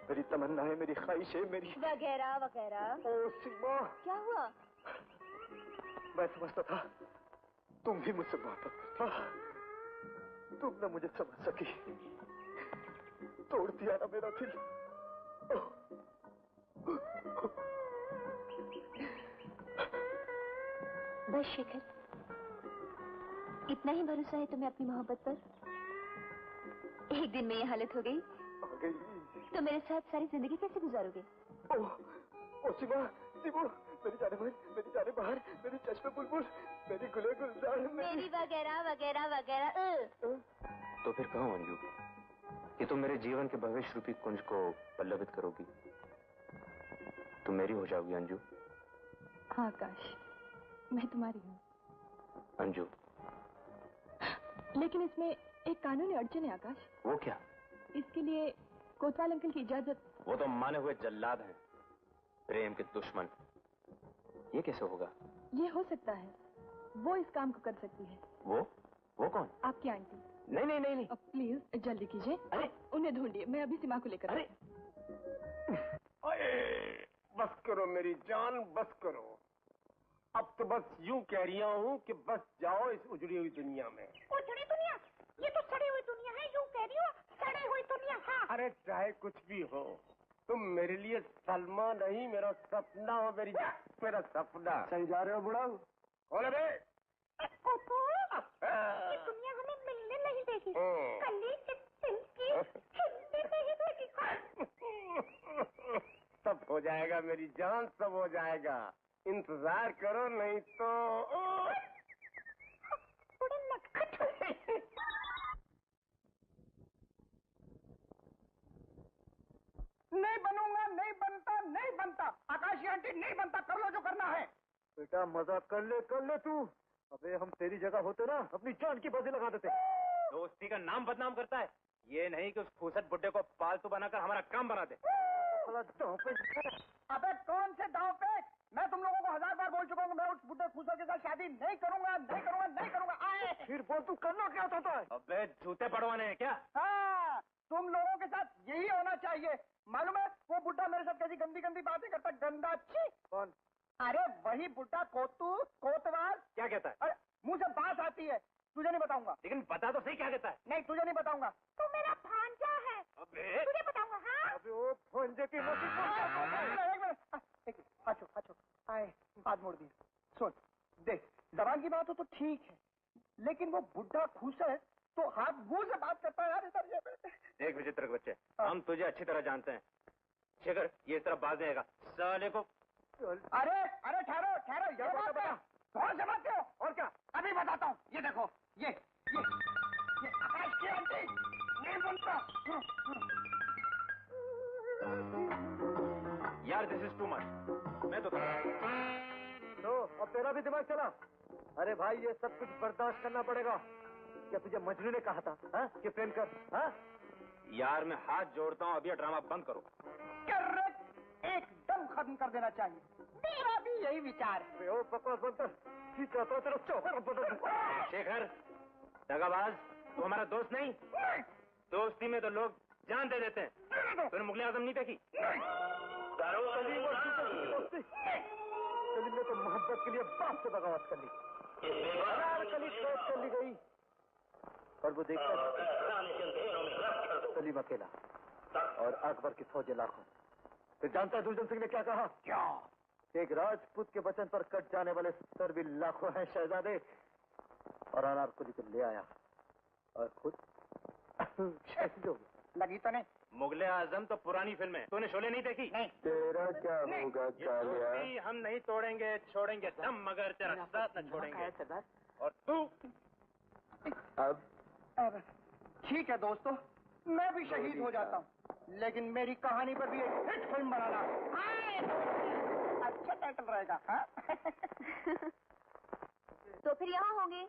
Speaker 4: मेरी तमन्ना है, मेरी ख्वाहिश है, मेरी
Speaker 11: वगैरह वगैरह।
Speaker 4: ओ सिमा,
Speaker 11: क्या हुआ?
Speaker 4: मैं समझता था तुम भी मुझसे मोहब्बत करता। तुम न मुझे समझ सकी, तोड़ दिया ना मेरा दिल।
Speaker 11: बस शेखर, इतना ही भरोसा है तुम्हें अपनी मोहब्बत पर? एक दिन में ये हालत हो गई तो मेरे साथ सारी जिंदगी कैसे गुजारोगे?
Speaker 4: ओ सिमा, सिमू, मेरी जाने मन, मेरी जाने बाहर, मेरी चश्मे बुलबुल, मेरी गुले गुलजार,
Speaker 11: मेरी वगैरह वगैरह वगैरह।
Speaker 3: तो फिर कहो अंजू कि तुम मेरे जीवन के भविष्य रूपी कुंज को पल्लवित करोगी। तुम मेरी हो जाओगी अंजू।
Speaker 6: हाँ आकाश, मैं तुम्हारी हूँ।
Speaker 3: अंजू,
Speaker 6: लेकिन इसमें एक कानूनी अड़चन है आकाश।
Speaker 3: वो क्या?
Speaker 6: इसके लिए कोतवाल अंकल की इजाजत।
Speaker 3: वो तो माने हुए जल्लाद हैं, प्रेम के दुश्मन। ये कैसे होगा?
Speaker 6: ये हो सकता है, वो इस काम को कर सकती है।
Speaker 3: वो कौन?
Speaker 6: आपकी आंटी।
Speaker 3: नहीं।
Speaker 6: अब प्लीज जल्दी कीजिए।
Speaker 3: अरे
Speaker 6: उन्हें ढूंढिए, मैं अभी सीमा को लेकर।
Speaker 12: अरे बस करो मेरी जान, बस करो। अब तो बस यूं कह रहा हूँ कि बस जाओ इस उजड़ी हुई दुनिया में।
Speaker 7: उजड़ी दुनिया? ये तो सड़ी हुई दुनिया है। यूं कह रही हो, सड़ी हुई दुनिया। हाँ।
Speaker 12: अरे चाहे कुछ भी हो, तुम मेरे लिए सलमा नहीं, मेरा सपना हो। मेरा सपना।
Speaker 4: सही जा रहे हो बुढ़ा?
Speaker 12: बोले बे।
Speaker 7: ये दुनिया हमें मिलने नहीं देगी। कली के दिल की हिलने नहीं देगी।
Speaker 12: सब हो जाएगा मेरी जान, सब हो जाएगा। इंतजार करो, नहीं तो
Speaker 7: बड़ा नटखट।
Speaker 5: नहीं बनूंगा, नहीं बनता। आकाशी आंटी नहीं बनता। कर लो जो करना है।
Speaker 4: बेटा मजाक कर ले तू। अबे हम तेरी जगह होते ना अपनी जान की बाजी लगा देते।
Speaker 3: दोस्ती का नाम बदनाम करता है। ये नहीं कि उस फूसट बुड्ढे को पालतू बनाकर हमारा काम बना दे।
Speaker 5: अबे कौन से दांव पे? मैं तुम लोगों को 1000 बार बोल चुका हूँ, मैं उस बुड्ढे फूसर के साथ शादी नहीं करूंगा। आए
Speaker 4: फिर बोल, तू करना क्या चाहता है?
Speaker 3: अबे जूते पड़वाने हैं क्या?
Speaker 5: हाँ, तुम लोगों के साथ यही होना चाहिए। मालूम है वो बुड्ढा मेरे साथ कैसी गंदी गंदी बातें करता? गंदा छी।
Speaker 4: कौन?
Speaker 5: अरे वही बुड्ढा कोतवाल।
Speaker 3: क्या कहता है?
Speaker 5: अरे मुंह से बात आती है, तुझे नहीं बताऊंगा।
Speaker 3: लेकिन बता तो सही क्या कहता है।
Speaker 5: नहीं तुझे नहीं बताऊंगा।
Speaker 7: तू मेरा भांजा है। तुझे बताऊंगा। हाँ
Speaker 4: अबे वो भंजे की अच्छो आए हाथ मोड़ दिए। सुन देख, जबान की बात हो तो ठीक है, लेकिन वो बुढ़ा खुश है तो हाथ मुंह से बात करता है यार इधर ये।
Speaker 3: देख विचित्र बच्चे, हम तुझे अच्छी तरह जानते हैं। शेखर, ये इस तरह बाज जाएगा साले को।
Speaker 5: अरे अरे ठहरो ठहरो, ये बात है कौन समझते हो? और क्या, अभी बताता हूँ। ये देखो, ये आकाश की आंटी नहीं बोलता
Speaker 3: यार, दिस इज टू मच। मैं तो
Speaker 4: अब तेरा भी दिमाग चला। अरे भाई, ये सब कुछ बर्दाश्त करना पड़ेगा। क्या तुझे मजनू ने कहा था कि प्रेम कर?
Speaker 3: यार मैं हाथ जोड़ता हूँ, अभी ड्रामा बंद करो।
Speaker 5: करेक्ट, एकदम खत्म कर देना चाहिए। मेरा भी यही विचार है।
Speaker 4: ओ बकवास बंद कर। तेरा चौकर बदल।
Speaker 3: शेखर, दगाबाज, तू हमारा दोस्त नहीं? दोस्ती में तो लोग जान दे देते हैं। तूने मुगले आजम नहीं देखी?
Speaker 4: सलीम ने तो मोहब्बत के लिए बाप से बगावत कर ली, कली कैद कर ली गई, और वो देखता सलीम अकेला और अकबर की फौजें लाखों। फिर जानता है दुर्जन सिंह ने क्या कहा? क्या? एक राजपूत के वचन पर कट जाने वाले सर भी लाखों हैं शहजादे, और अनारकुली को ले आया और खुद शहीद हो गया।
Speaker 5: लगी तो नहीं?
Speaker 3: मुगले आजम तो पुरानी फिल्म है, तूने शोले नहीं देखी?
Speaker 5: नहीं।
Speaker 1: तेरा क्या होगा कालिया?
Speaker 3: हम नहीं तोड़ेंगे, छोड़ेंगे दम, मगर तेरा साथ न छोड़ेंगे। और तू?
Speaker 5: अब ठीक है दोस्तों, मैं भी शहीद हो जाता हूँ, लेकिन मेरी कहानी पर भी एक हिट फिल्म बनाना। अच्छा टाइटल रहेगा।
Speaker 11: तो फिर यहाँ होंगे।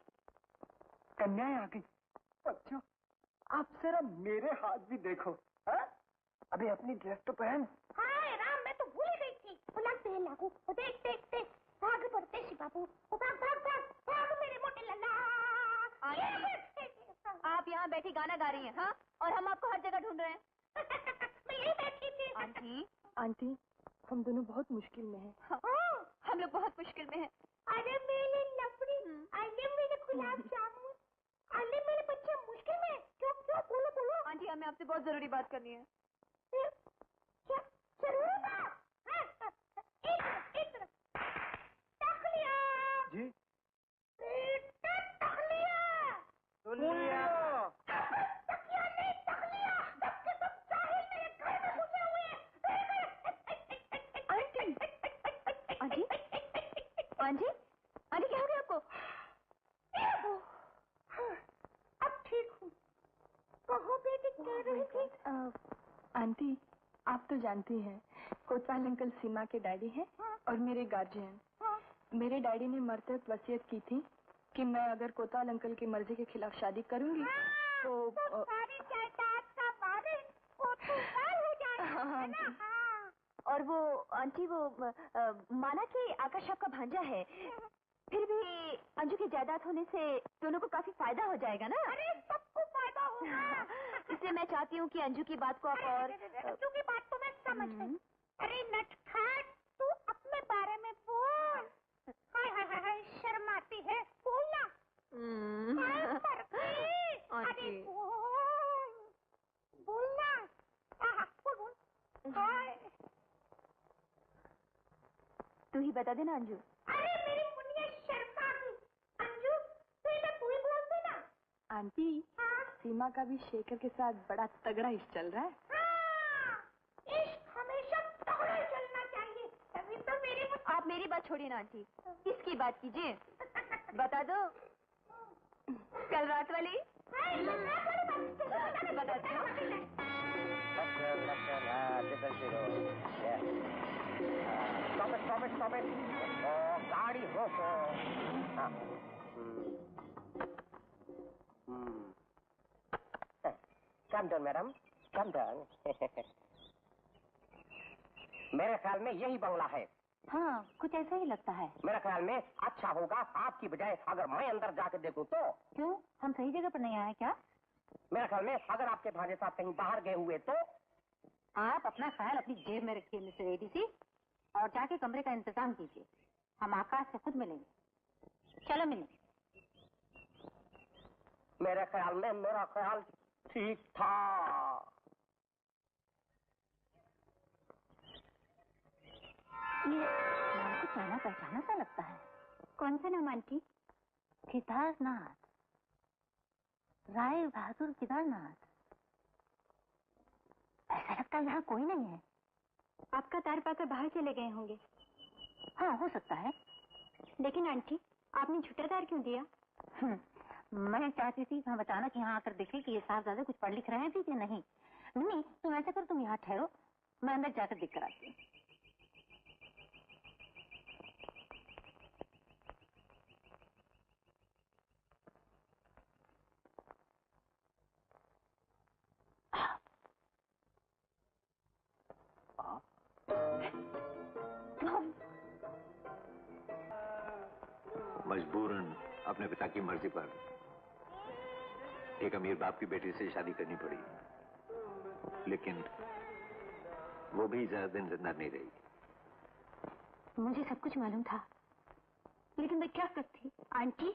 Speaker 5: कन्याएं आ गई। अच्छा, आप जरा मेरे हाथ भी देखो। अभी अपनी ड्रेस तो पहन।
Speaker 7: हाय राम, मैं तो भूल ही गई थी। बुलाते लागू, देख देख देख, भाग पड़ते शिबाबू, भाग भाग भाग भाग मेरे मोटे लल्ला।
Speaker 11: आप यहाँ बैठी गाना गा रही हैं, हाँ? और हम आपको हर जगह ढूंढ रहे हैं।
Speaker 7: मैं यही बैठी थी।
Speaker 6: आंटी, आंटी, हम दोनों बहुत मुश्किल में हैं।
Speaker 11: हाँ, हम लोग बहुत मुश्किल में हैं।
Speaker 7: अरे मेरे लफड़ी, अरे मेरे गुलाब जामुन, अरे मेरे बच्चे मुश्किल में। क्यों क्यों, बोलो बोलो।
Speaker 11: आंटी, हमें आपसे बहुत जरूरी बात करनी है।
Speaker 7: क्या जरूर? एक तरफ तखलिया
Speaker 4: जी,
Speaker 7: बेटा, तखलिया
Speaker 4: सुन लिया।
Speaker 7: तकिया नहीं, तखलिया। सबके सब साहिल मेरे घर में घुसे हुए हैं।
Speaker 11: आंटी, आंटी, आंटी, आंटी, क्या हो गया आपको?
Speaker 7: अब ठीक हूँ। कहो बेटी, कह रही थी?
Speaker 6: आंटी, आप तो जानती हैं, कोतवाल अंकल सीमा के डैडी हैं और मेरे गार्जियन। मेरे डैडी ने मरते वक्त वसीयत की थी कि मैं अगर कोतवाल अंकल की मर्जी के खिलाफ शादी करूंगी तो
Speaker 7: सारी जायदाद का वारिस कोतवाल हो जाएगा, है ना? हाँ।
Speaker 11: और वो आंटी, वो माना कि आकाश आपका भांजा है, फिर भी अंजू की जायदाद होने से दोनों को काफी फायदा हो जाएगा ना?
Speaker 7: अरे सबको फायदा होगा।
Speaker 11: इसलिए मैं चाहती हूँ कि अंजू की बात को आप और
Speaker 7: अंजू की बात तो मैं समझ गई। अरे नटखट, तू अपने बारे में बोल। हाय हाय हाय हाय, शर्माती है, बोलना। अरे बोल, बोलना। बोल। हाय,
Speaker 11: तू ही बता देना अंजू।
Speaker 7: अरे मेरी मुन्निया शर्मा गई। अंजू, तू ही बोल देना।
Speaker 6: आंटी, सीमा का भी शेखर के साथ बड़ा तगड़ा इश्क चल रहा है।
Speaker 7: इश्क हमेशा तगड़ा चलना चाहिए, तभी तो मेरी।
Speaker 11: आप मेरी बात छोड़िए ना आंटी, इसकी बात कीजिए। बता दो, कल रात वाली बताती हूँ।
Speaker 12: Stop it. गाड़ी रोको। Come down, madam. Come down. मेरे ख्याल में यही बंगला है।
Speaker 11: हाँ, कुछ ऐसा ही लगता है।
Speaker 12: मेरे ख्याल में अच्छा होगा आपकी बजाय अगर मैं अंदर जाकर देखूं तो।
Speaker 11: क्यों, हम सही जगह पर नहीं आए क्या?
Speaker 12: मेरे ख्याल में अगर आपके भांजे साहब कहीं बाहर गए हुए तो।
Speaker 11: आप अपना ख्याल अपनी जेब में रखिए मिस्टर एडीसी, और जाके कमरे का इंतजाम कीजिए। हम आकाश से खुद मिलेंगे। चलो मिलें।
Speaker 12: मेरे ख्याल में मेरा ख्याल ठीक था।
Speaker 11: ये नाम को जाना पहचाना सा लगता है। कौन सा नाम आंटी? केदारनाथ, राय बहादुर केदारनाथ। ऐसा लगता है यहाँ कोई नहीं है। आपका तार पाकर बाहर चले गए होंगे। हाँ, हो सकता है। लेकिन आंटी, आपने झूठा तार क्यों दिया? मैं चाहती थी कि हम अचानक यहाँ आकर देखें कि ये साहबजादे कुछ पढ़ लिख रहे हैं भी कि नहीं। नहीं, तुम ऐसा करो, तुम यहाँ ठहरो, मैं अंदर जाकर देख कर आती हूँ।
Speaker 9: मजबूरन अपने पिता की मर्जी पर एक अमीर बाप की बेटी से शादी करनी पड़ी, लेकिन वो भी ज्यादा दिन जिंदा नहीं रही।
Speaker 11: मुझे सब कुछ मालूम था, लेकिन मैं क्या करती? आंटी,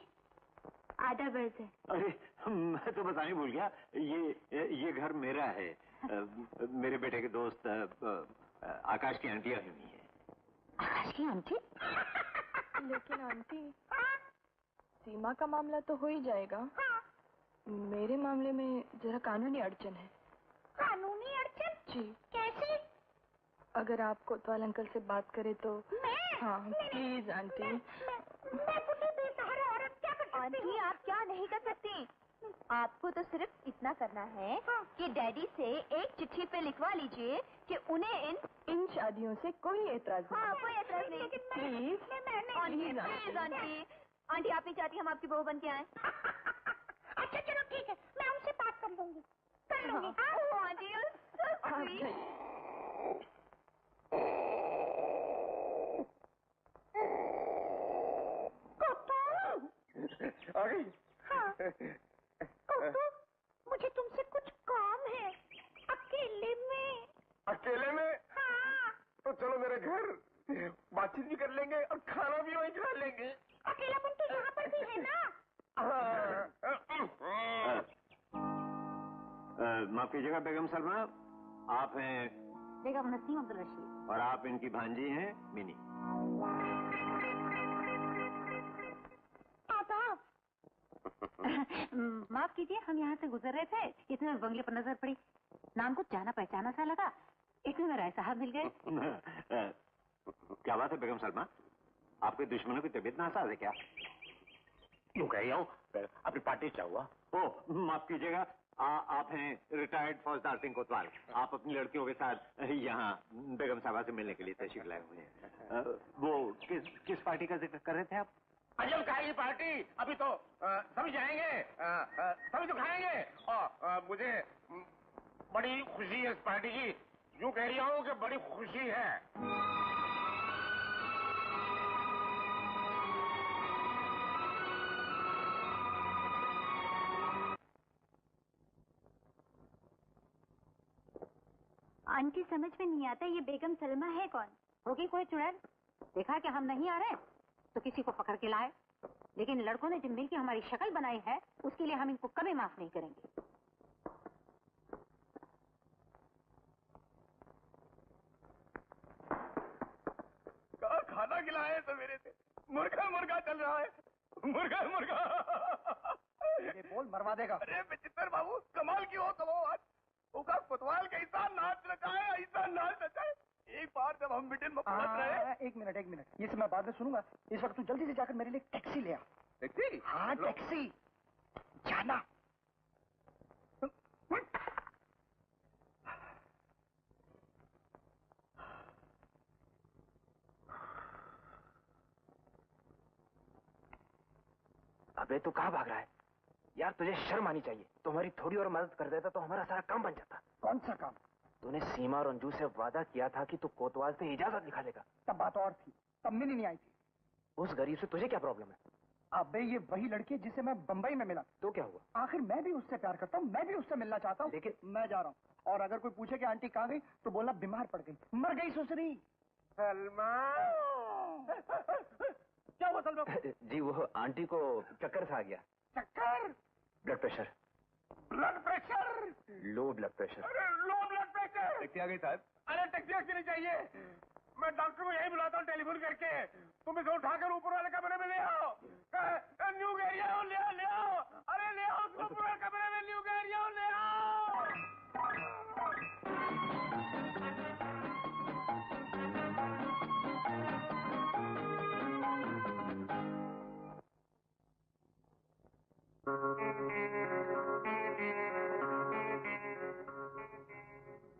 Speaker 11: आधा बर्ज है।
Speaker 9: अरे मैं तो बताने भूल गया, ये घर मेरा है। मेरे बेटे के दोस्त आकाश की आंटी आई हुई है।
Speaker 11: आकाश की आंटी?
Speaker 6: लेकिन आंटी, सीमा का मामला तो हो ही जाएगा। मेरे मामले में जरा कानूनी अड़चन है।
Speaker 7: कानूनी अड़चन?
Speaker 6: जी।
Speaker 7: कैसे?
Speaker 6: अगर आप कोतवाल अंकल से बात करें तो। हाँ, प्लीज आंटी।
Speaker 7: मैं बुढ़ी बेसहारा औरत क्या कर सकती हूँ?
Speaker 11: आंटी, आप क्या नहीं कर सकती? आपको तो सिर्फ इतना करना है कि डैडी से एक चिट्ठी पे लिखवा लीजिए कि उन्हें
Speaker 6: इन शादियों से कोई एतराज नहीं।
Speaker 11: हाँ, कोई एतराज नहीं।
Speaker 6: प्लीज
Speaker 11: प्लीज आंटी, आंटी आप नहीं चाहती हम आपकी बहू बन के आए?
Speaker 7: अच्छा चलो ठीक है, मैं उनसे बात कर लूंगी।
Speaker 11: Aunty, you're so sweet.
Speaker 7: मुझे तुमसे कुछ काम है, अकेले में।
Speaker 12: अकेले में?
Speaker 7: हाँ।
Speaker 12: तो चलो मेरे घर, बातचीत भी कर लेंगे और खाना भी वहीं खा लेंगे।
Speaker 7: अकेलापन तो यहाँ पर भी है ना?
Speaker 9: माफ कीजिएगा बेगम सलमा, आप हैं?
Speaker 11: बेगम नसीम अब्दुल रशीद।
Speaker 9: और आप इनकी भांजी हैं मिनी।
Speaker 11: माफ कीजिए, हम यहाँ से गुजर रहे थे, इतने में बंगले पर नजर पड़ी, नाम कुछ जाना पहचाना सा लगा, इतने में राय साहब मिल गए।
Speaker 9: क्या बात है बेगम सलमा, आपके दुश्मनों की तबीयत नासाज है क्या?
Speaker 12: यूँ कह रहा हूँ, अपनी पार्टी क्या हुआ?
Speaker 9: ओह माफ कीजिएगा, आप हैं रिटायर्ड फौजदार सिंह कोतवाल। आप अपनी लड़कियों के साथ यहाँ बेगम साहबा से मिलने के लिए तशरीफ लाए हुए हैं। वो किस पार्टी का जिक्र कर रहे थे आप?
Speaker 12: अजब का ये पार्टी, अभी तो सभी जाएंगे, सभी तो खाएंगे, और मुझे बड़ी खुशी है इस पार्टी की। यूँ कह रही हूँ कि बड़ी खुशी है।
Speaker 11: आंटी समझ में नहीं आता ये बेगम सलमा है कौन? होगी कोई चुड़ैल, देखा कि हम नहीं आ रहे तो किसी को पकड़ के लाए, लेकिन लड़कों ने जो मिलकर हमारी शक्ल बनाई है उसके लिए हम इनको कभी माफ नहीं करेंगे।
Speaker 12: खाना खिलाए सवेरे से, मुर्गा मुर्गा चल रहा है, मुर्गा मुर्गा।
Speaker 4: ये बोल मरवा देगा।
Speaker 12: अरे विचित्र बाबू, कमाल की हो तो वो आज उसका कोतवाल का ऐसा नाच नचाए, ऐसा नाच नचाए। एक बार जब हम मीटिंग में पहुंच रहे।
Speaker 4: एक मिनट, ये सब मैं बाद में सुनूंगा। इस वक्त तू जल्दी से जाकर मेरे लिए टैक्सी ले आ।
Speaker 12: टैक्सी?
Speaker 4: हाँ टैक्सी, जाना।
Speaker 3: अबे तू कहाँ भाग रहा है यार? तुझे शर्म आनी चाहिए। तुम्हारी थोड़ी और मदद कर देता तो हमारा सारा काम बन जाता।
Speaker 4: कौन सा काम?
Speaker 3: तूने सीमा और अंजू से वादा किया था कि तू कोतवाल से इजाजत लिखा लेगा।
Speaker 4: तब बात और थी, तब मिनी नहीं आई थी।
Speaker 3: उस गरीब से तुझे क्या प्रॉब्लम है?
Speaker 4: अबे ये वही लड़की जिसे मैं बंबई में मिला।
Speaker 3: तो क्या हुआ?
Speaker 4: आखिर मैं भी उससे प्यार करता हूँ, मैं भी उससे मिलना चाहता हूँ।
Speaker 3: लेकिन
Speaker 4: मैं जा रहा हूँ, और अगर कोई पूछे कि आंटी कहाँ गई तो बोलना बीमार पड़ गई, मर गई सुसरी।
Speaker 12: सलमा, क्या हुआ सलमा?
Speaker 3: जी वो आंटी को चक्कर सा आ गया।
Speaker 12: चक्कर?
Speaker 3: Blood pressure.
Speaker 12: Blood pressure?
Speaker 3: Low blood pressure.
Speaker 12: अरे लो ब्लड प्रेशर।
Speaker 8: टैक्सी आ गई साहब।
Speaker 12: अरे टैक्सी नहीं चाहिए, मैं डॉक्टर को यही बुलाता हूँ टेलीफोन करके। तुम इसे उठाकर ऊपर वाले कमरे में ले आओ। न्यू गैरिया ले आओ, ले आओ। अरे ले आओ उसको ऊपर वाले कमरे में, न्यू गैरिया ले आओ।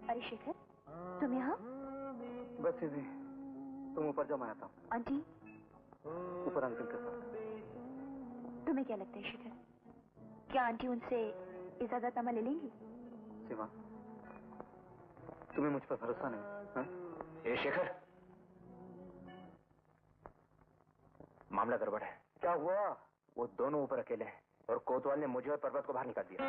Speaker 11: अरे शेखर, तुम यहाँ?
Speaker 4: बस इसी, तुम ऊपर जाओ, मैं आता हूँ।
Speaker 11: आंटी?
Speaker 4: ऊपर अंकल के साथ।
Speaker 11: तुम्हें क्या लगता है शेखर, क्या आंटी उनसे इजाजतनामा ले लेंगी?
Speaker 4: सीमा, तुम्हें मुझ पर भरोसा नहीं? हाँ?
Speaker 3: ए शेखर, मामला गड़बड़ है।
Speaker 4: क्या हुआ?
Speaker 3: वो दोनों ऊपर अकेले हैं और कोतवाल ने मुझे और पर्वत को बाहर निकाल दिया।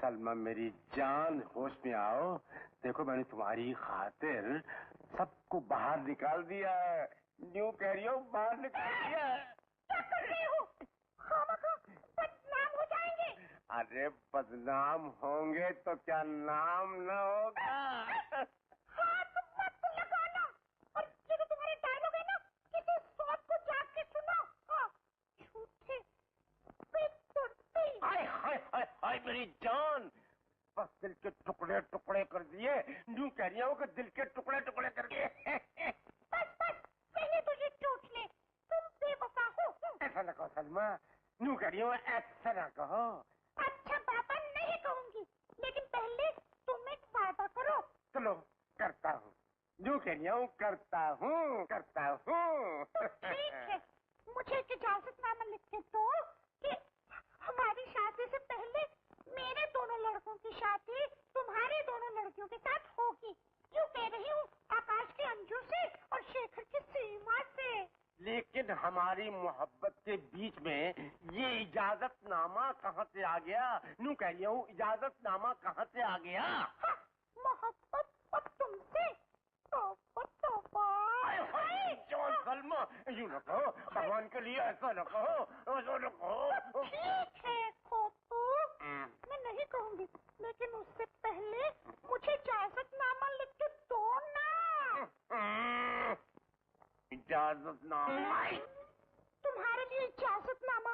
Speaker 12: सलमा मेरी जान, होश में आओ। देखो मैंने तुम्हारी खातिर सबको बाहर निकाल दिया है। न्यू कैरियो बाहर निकाल दिया है।
Speaker 7: क्या कर रहे हो? खामखा बदनाम हो जाएंगे।
Speaker 12: अरे बदनाम होंगे तो क्या नाम न होगा?
Speaker 7: हाथ मत लगाना। और ये जो तुम्हारे डायलॉग है ना, किसी सौत को जाग के सुनो। झूठे बेतुर्ती।
Speaker 12: हाय हाय हाय हाय मेरी जान, बस दिल के टुकड़े टुकड़े कर दिए। न्यू कैरियो के दिल के टुकड़े टुकड़े कर दिए।
Speaker 7: बस बस, पहले तो ये चोट ले, तुम बेवफा हो।
Speaker 12: ऐसा न कहो सलमा, न्यू कैरियो ऐसा न कहो।
Speaker 7: अच्छा बाबा, नहीं कहूंगी, लेकिन पहले तुम एक वादा करो।
Speaker 12: चलो करता हूँ, न्यू कैरियो करता हूँ, करता हूँ।
Speaker 7: तो ठीक है, मुझे एक इजाजतनामा लिख के दो कि हमारी शादी से पहले मेरे दोनों लड़कों की शादी तुम्हारी दोनों लड़कियों के साथ होगी। क्यों कह रही हूँ, आकाश के अंजू से और शेखर की सीमा से।
Speaker 12: लेकिन हमारी मोहब्बत के बीच में ये इजाजतनामा कहाँ से आ गया? न्यू कैरियो इजाजतनामा कहाँ से आ गया?
Speaker 7: हाँ, मोहब्बत और तुमसे।
Speaker 12: जॉन सलमा, यूं न कहो, भगवान के लिए ऐसा न कहो, ऐसा न कहो।
Speaker 7: ठीक है खोपू, मैं नहीं कहूंगी, लेकिन उससे पहले मुझे इजाजतनामा लिख के दो ना।
Speaker 12: इजाजतनामा?
Speaker 7: तुम्हारे लिए इजाजतनामा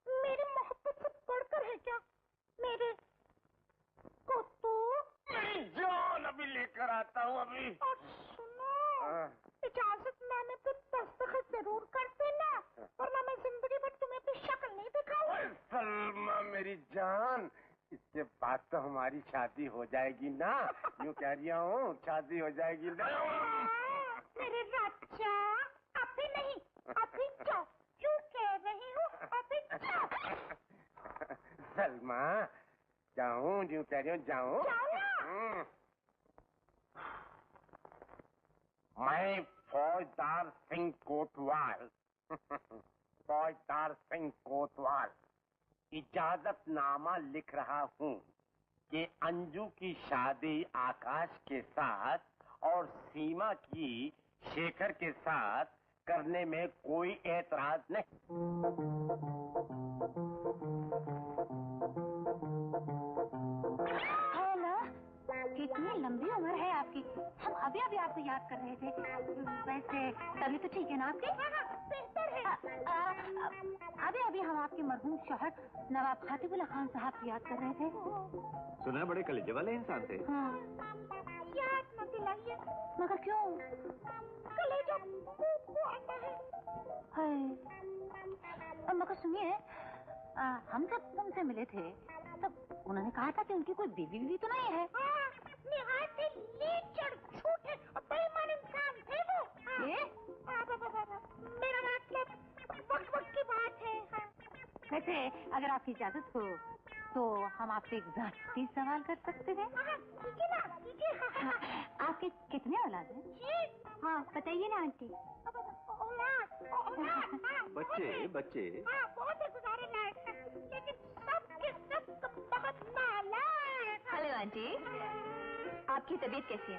Speaker 7: मेरी मोहब्बत से बढ़कर है क्या? मेरे कोतू,
Speaker 12: मेरी जान अभी लेकर आता हूँ अभी।
Speaker 7: और सुनो, इजाजतनामे पे दस्तखत जरूर कर देना, वरना मैं जिंदगी भर तुम्हें अपनी शक्ल नहीं दिखाऊंगी।
Speaker 12: सलमा मेरी जान, इसके बाद तो हमारी शादी हो जाएगी ना? यूं कह रही हूँ, शादी हो जाएगी ना?
Speaker 7: मेरे राजा, अभी नहीं, अभी जाओ। क्यों कह रही हूँ, अभी जाओ।
Speaker 12: सलमा, जाऊँ? यूं कह रही हूँ, जाऊँ? मैं फौजदार सिंह कोतवाल, फौजदार सिंह कोतवाल इजाजतनामा लिख रहा हूँ कि अंजू की शादी आकाश के साथ और सीमा की शेखर के साथ करने में कोई एतराज नहीं।
Speaker 11: कितनी लंबी उम्र है आपकी, हम अभी अभी आपको याद कर रहे थे। वैसे तभी तो ठीक है ना आपकी?
Speaker 7: बेहतर है।
Speaker 11: अभी अभी हम आपके मरहूम शौहर नवाब खातिबुल्लाह खान साहब की याद कर रहे थे।
Speaker 9: सुना बड़े कलेजे वाले इंसान थे।
Speaker 11: हाँ।
Speaker 7: याद न दिलाइए।
Speaker 11: मगर क्यों?
Speaker 7: कलेजा को आता है।
Speaker 11: मगर सुनिए, हम जब उनसे मिले थे तब उन्होंने कहा था कि उनकी कोई बीवी तो नहीं है।
Speaker 7: निहायत ही लीचड़, झूठे और बेईमान इंसान थे वो। मेरा मतलब वक्त वक्त की बात है।
Speaker 11: वैसे अगर आपकी इजाजत हो तो हम आपसे एक ज़ाती सवाल कर सकते हैं?
Speaker 7: कीजिए ना, कीजिए।
Speaker 11: आपके कितने औलाद हैं? हाँ बताइए ना आंटी।
Speaker 9: बच्चे बच्चे
Speaker 7: बहुत से गुजारे लायक हैं, लेकिन सबके सब बहुत नालायक।
Speaker 11: हेलो आंटी, आपकी तबीयत कैसी है?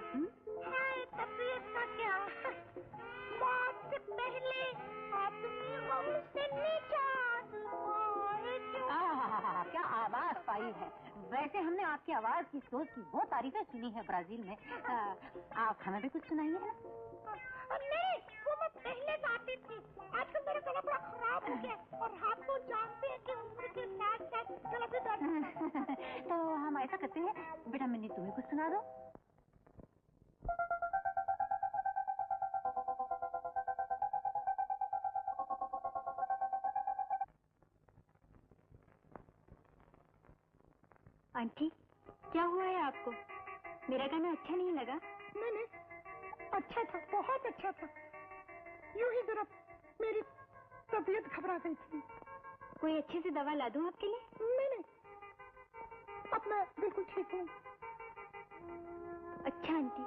Speaker 7: हाय, तबीयत का क्या, मौत से पहले आदमी उससे नीचा।
Speaker 11: आहा, क्या आवाज पाई है। वैसे हमने आपकी आवाज की सोच की बहुत तारीफें सुनी है ब्राजील में। आप हमें भी कुछ सुनाइए ना।
Speaker 7: नहीं, वो मैं पहले गाती थी। आजकल मेरा गला बड़ा खराब हो गया और आप तो जानते हैं कि उम्र के साथ साथ गला भी दर्द।
Speaker 11: तो हम ऐसा करते हैं, बेटा मिन्नी तुम्हें कुछ सुना दो। आंटी, क्या हुआ है आपको? मेरा गाना अच्छा नहीं लगा?
Speaker 5: नहीं, अच्छा था, बहुत अच्छा था। यूं ही जरा मेरी तबीयत घबरा गई थी।
Speaker 11: कोई अच्छी सी दवा ला दूं आपके लिए?
Speaker 5: नहीं, अब मैं बिल्कुल ठीक हूँ।
Speaker 11: अच्छा आंटी,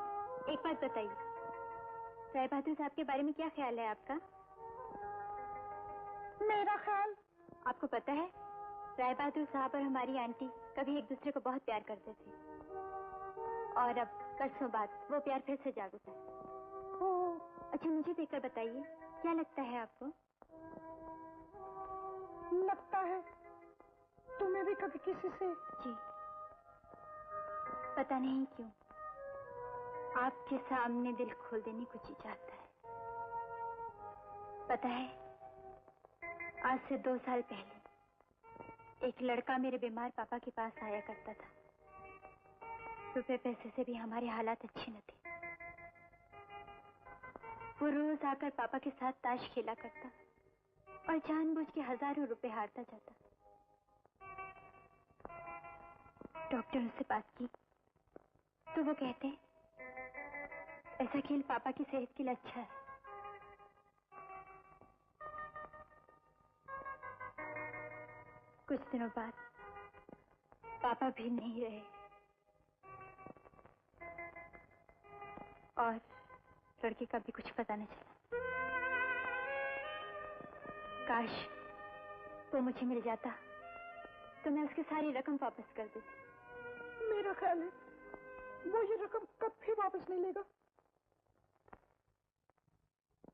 Speaker 11: एक बात बताइए, राय बहादुर साहब के बारे में क्या ख्याल है आपका?
Speaker 5: मेरा ख्याल?
Speaker 11: आपको पता है, राय बहादुर साहब और हमारी आंटी कभी एक दूसरे को बहुत प्यार करते थे और अब बरसों बाद वो प्यार फिर से जाग उठा है। अच्छा, मुझे देखकर बताइए, क्या लगता है आपको?
Speaker 5: लगता है तुम्हें भी कभी किसी से?
Speaker 11: जी, पता नहीं क्यों आपके सामने दिल खोल देने को जी चाहता है। पता है, आज से 2 साल पहले एक लड़का मेरे बीमार पापा के पास आया करता था। रुपए पैसे से भी हमारे हालात अच्छे न थे। वो रोज आकर पापा के साथ ताश खेला करता और जानबूझ के हजारों रुपए हारता जाता। डॉक्टरों से बात की तो वो कहते ऐसा खेल पापा की सेहत के लिए अच्छा है। कुछ दिनों बाद पापा भी नहीं रहे और लड़के का भी कुछ पता नहीं चला। काश वो मुझे मिल जाता तो मैं उसकी सारी रकम वापस कर देती।
Speaker 5: मेरा ख्याल है वो ये रकम कभी वापस नहीं लेगा।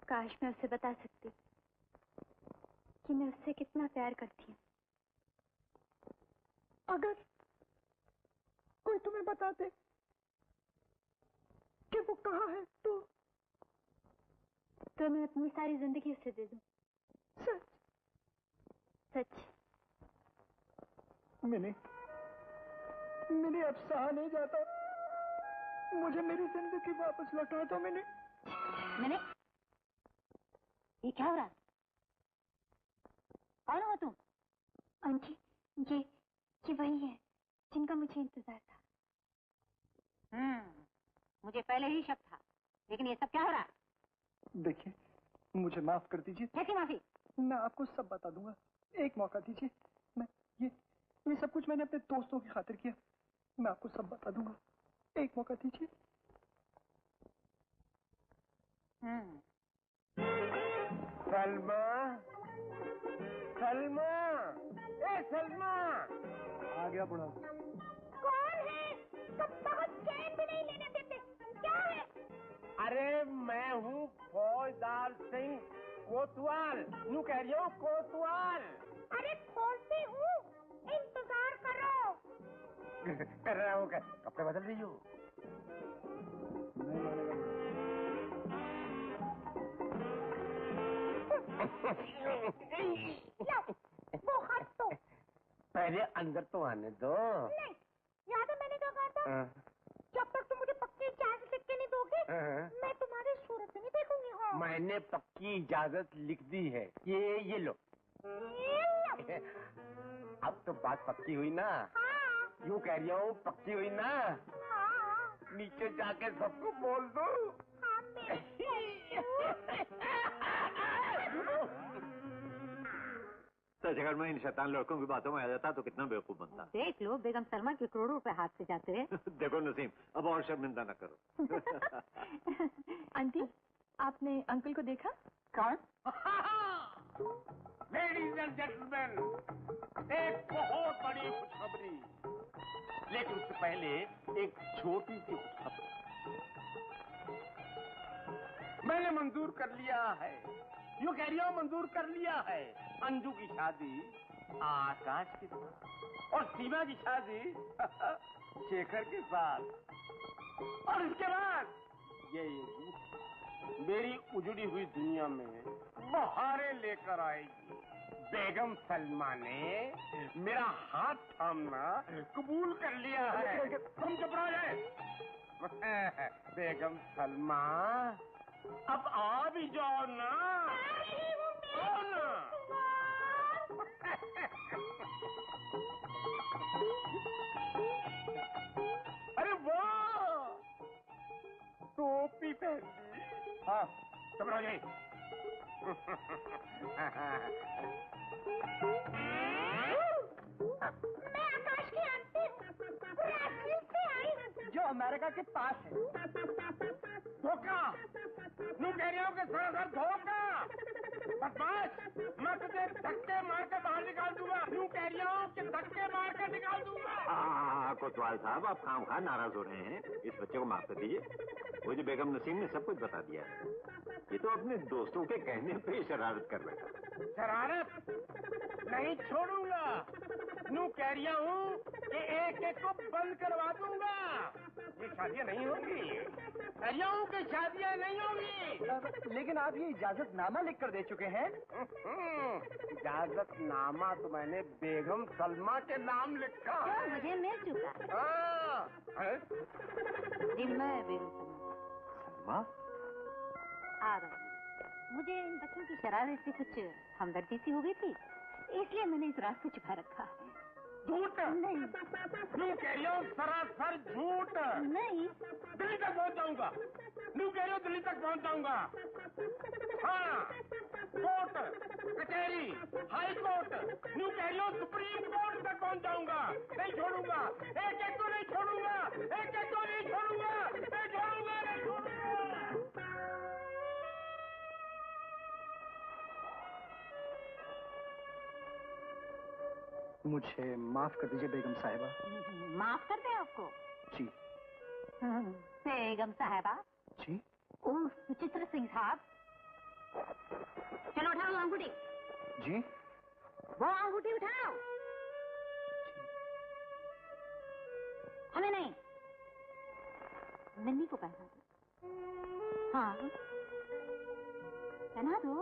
Speaker 11: काश मैं उसे बता सकती कि मैं उससे कितना प्यार करती हूँ।
Speaker 5: अगर कोई तुम्हें बता दे कि वो कहाँ है
Speaker 11: तो मैं अपनी सारी जिंदगी उसे दे दूं।
Speaker 5: सच?
Speaker 11: सच।
Speaker 5: मैंने अब सहा नहीं जाता। मुझे मेरी जिंदगी वापस लौटा दो। मैंने
Speaker 11: ये क्या हो रहा? कौन हो तुम? आंटी, ये वही है जिनका मुझे इंतजार था।
Speaker 13: मुझे पहले ही शक था, लेकिन ये सब क्या हो रहा?
Speaker 5: देखिए, मुझे माफ कर दीजिए।
Speaker 13: कैसी माफी?
Speaker 5: मैं आपको सब बता दूंगा। एक मौका दीजिए। मैं ये सब कुछ मैंने अपने दोस्तों की खातिर किया। मैं आपको सब बता दूंगा। एक मौका दीजिए।
Speaker 12: सलमा, सलमा, ए सलमा!
Speaker 5: आ गया बुढ़ा।
Speaker 7: कौन है? तुम बहुत चैन भी नहीं लेने देते। क्या है?
Speaker 12: अरे मैं हूँ फौजदार सिंह कोतवाल। यूँ कह रही हूँ कोतवाल।
Speaker 7: अरे खोलती हूँ, इंतजार करो।
Speaker 12: कर रहा हूँ। कपड़े बदल रही हो?
Speaker 7: वो हाथ तो
Speaker 12: पहले अंदर तो आने दो।
Speaker 7: नहीं, याद है मैंने क्या कहा था? जब तक तुम मुझे पक्की इजाजत लिख के नहीं दोगे, मैं तुम्हारी सूरत नहीं देखूंगी। हाँ,
Speaker 12: मैंने पक्की इजाजत लिख दी है। ये लो। अब तो बात पक्की हुई ना?
Speaker 7: हाँ।
Speaker 12: यूँ कह रही हूँ, पक्की हुई ना?
Speaker 7: हाँ।
Speaker 12: नीचे जाके सबको बोल दो।
Speaker 9: सच अगर मैं इन शैतान लड़कों की बातों में आ जाता तो कितना बेवकूफ बनता।
Speaker 13: देख लो, बेगम सलमा के करोड़ों रुपए हाथ से जाते हैं।
Speaker 9: देखो नसीम, अब और शर्मिंदा न करो।
Speaker 6: आंटी, आपने अंकल को देखा?
Speaker 13: कौन?
Speaker 12: लेडीज एंड जेंटलमैन, एक बहुत बड़ी खुशखबरी। लेकिन उससे पहले एक छोटी सी खुशखबरी। मैंने मंजूर कर लिया है। यूँ कह रही हूँ, मंजूर कर लिया है। अंजू की शादी आकाश के साथ और सीमा की शादी शेखर के साथ और इसके बाद ये मेरी उजड़ी हुई दुनिया में बहारें लेकर आएगी। बेगम सलमा ने मेरा हाथ थामना कबूल कर लिया है। तुम चुप रहो जाए। बेगम सलमा अब आ भी जाओ ना, आओ ना। अरे वाह, टोपी पहन ली। हाँ चुप रहो जाए।
Speaker 7: मैं आकाश की आंटी ब्राजील से आई हूँ,
Speaker 5: जो अमेरिका के पास है।
Speaker 12: धोखा, तू कह रही हो कि सरासर धोखा। बदमाश, मैं तुझे धक्के मार कर बाहर निकाल दूंगा। तू कह रही हो कि धक्के मार कर निकाल दूंगा।
Speaker 9: कोतवाल साहब, आप खामखा नाराज हो रहे हैं। इस बच्चे को माफ कर दीजिए। वो जो बेगम नसीम ने सब कुछ बता दिया है। ये तो अपने दोस्तों के कहने पे शरारत कर रहा है।
Speaker 12: शरारत नहीं छोड़ूंगा। नू कह रही हूँ कि एक एक को बंद करवा दूंगा। ये शादियां नहीं होंगी। कह रही हूँ कि शादियां नहीं होंगी।
Speaker 4: लेकिन आप ये इजाजतनामा लिख कर दे चुके हैं।
Speaker 12: इजाजतनामा तो मैंने बेगम सलमा के नाम लिखा है।
Speaker 13: मुझे मिल चुका।
Speaker 12: हाँ।
Speaker 13: जी मैं बेगम सलमा आ रहा हूँ। मुझे इन बच्चों की शरारत से कुछ हमदर्दी सी हो गई थी, इसलिए मैंने इस रात को छुपा रखा।
Speaker 12: झूठ
Speaker 13: नहीं।
Speaker 12: तू कह रही हो सरासर झूठ।
Speaker 13: नहीं।
Speaker 12: दिल्ली तक पहुंच जाऊंगा। तू कह रही हो दिल्ली तक पहुंच जाऊंगा। हाँ, कोर्ट, कचहरी, हाई कोर्ट, तू कह रही हो सुप्रीम कोर्ट तक पहुंच जाऊंगा। नहीं छोड़ूंगा, एक एक को नहीं छोड़ूंगा, एक एक को नहीं छोड़ूंगा, नहीं छोड़ूंगा, नहीं छोड़ूंगा।
Speaker 4: मुझे माफ कर दीजिए बेगम साहिबा।
Speaker 13: माफ कर दे आपको?
Speaker 4: जी।
Speaker 13: बेगम साहिबा?
Speaker 4: जी।
Speaker 13: ओह सुचित्र सिंह साहब, चलो उठाओ अंगूठी।
Speaker 4: जी।
Speaker 13: वो अंगूठी उठाओ। हमें नहीं, मिन्नी को पहना दो। हाँ पहना दो।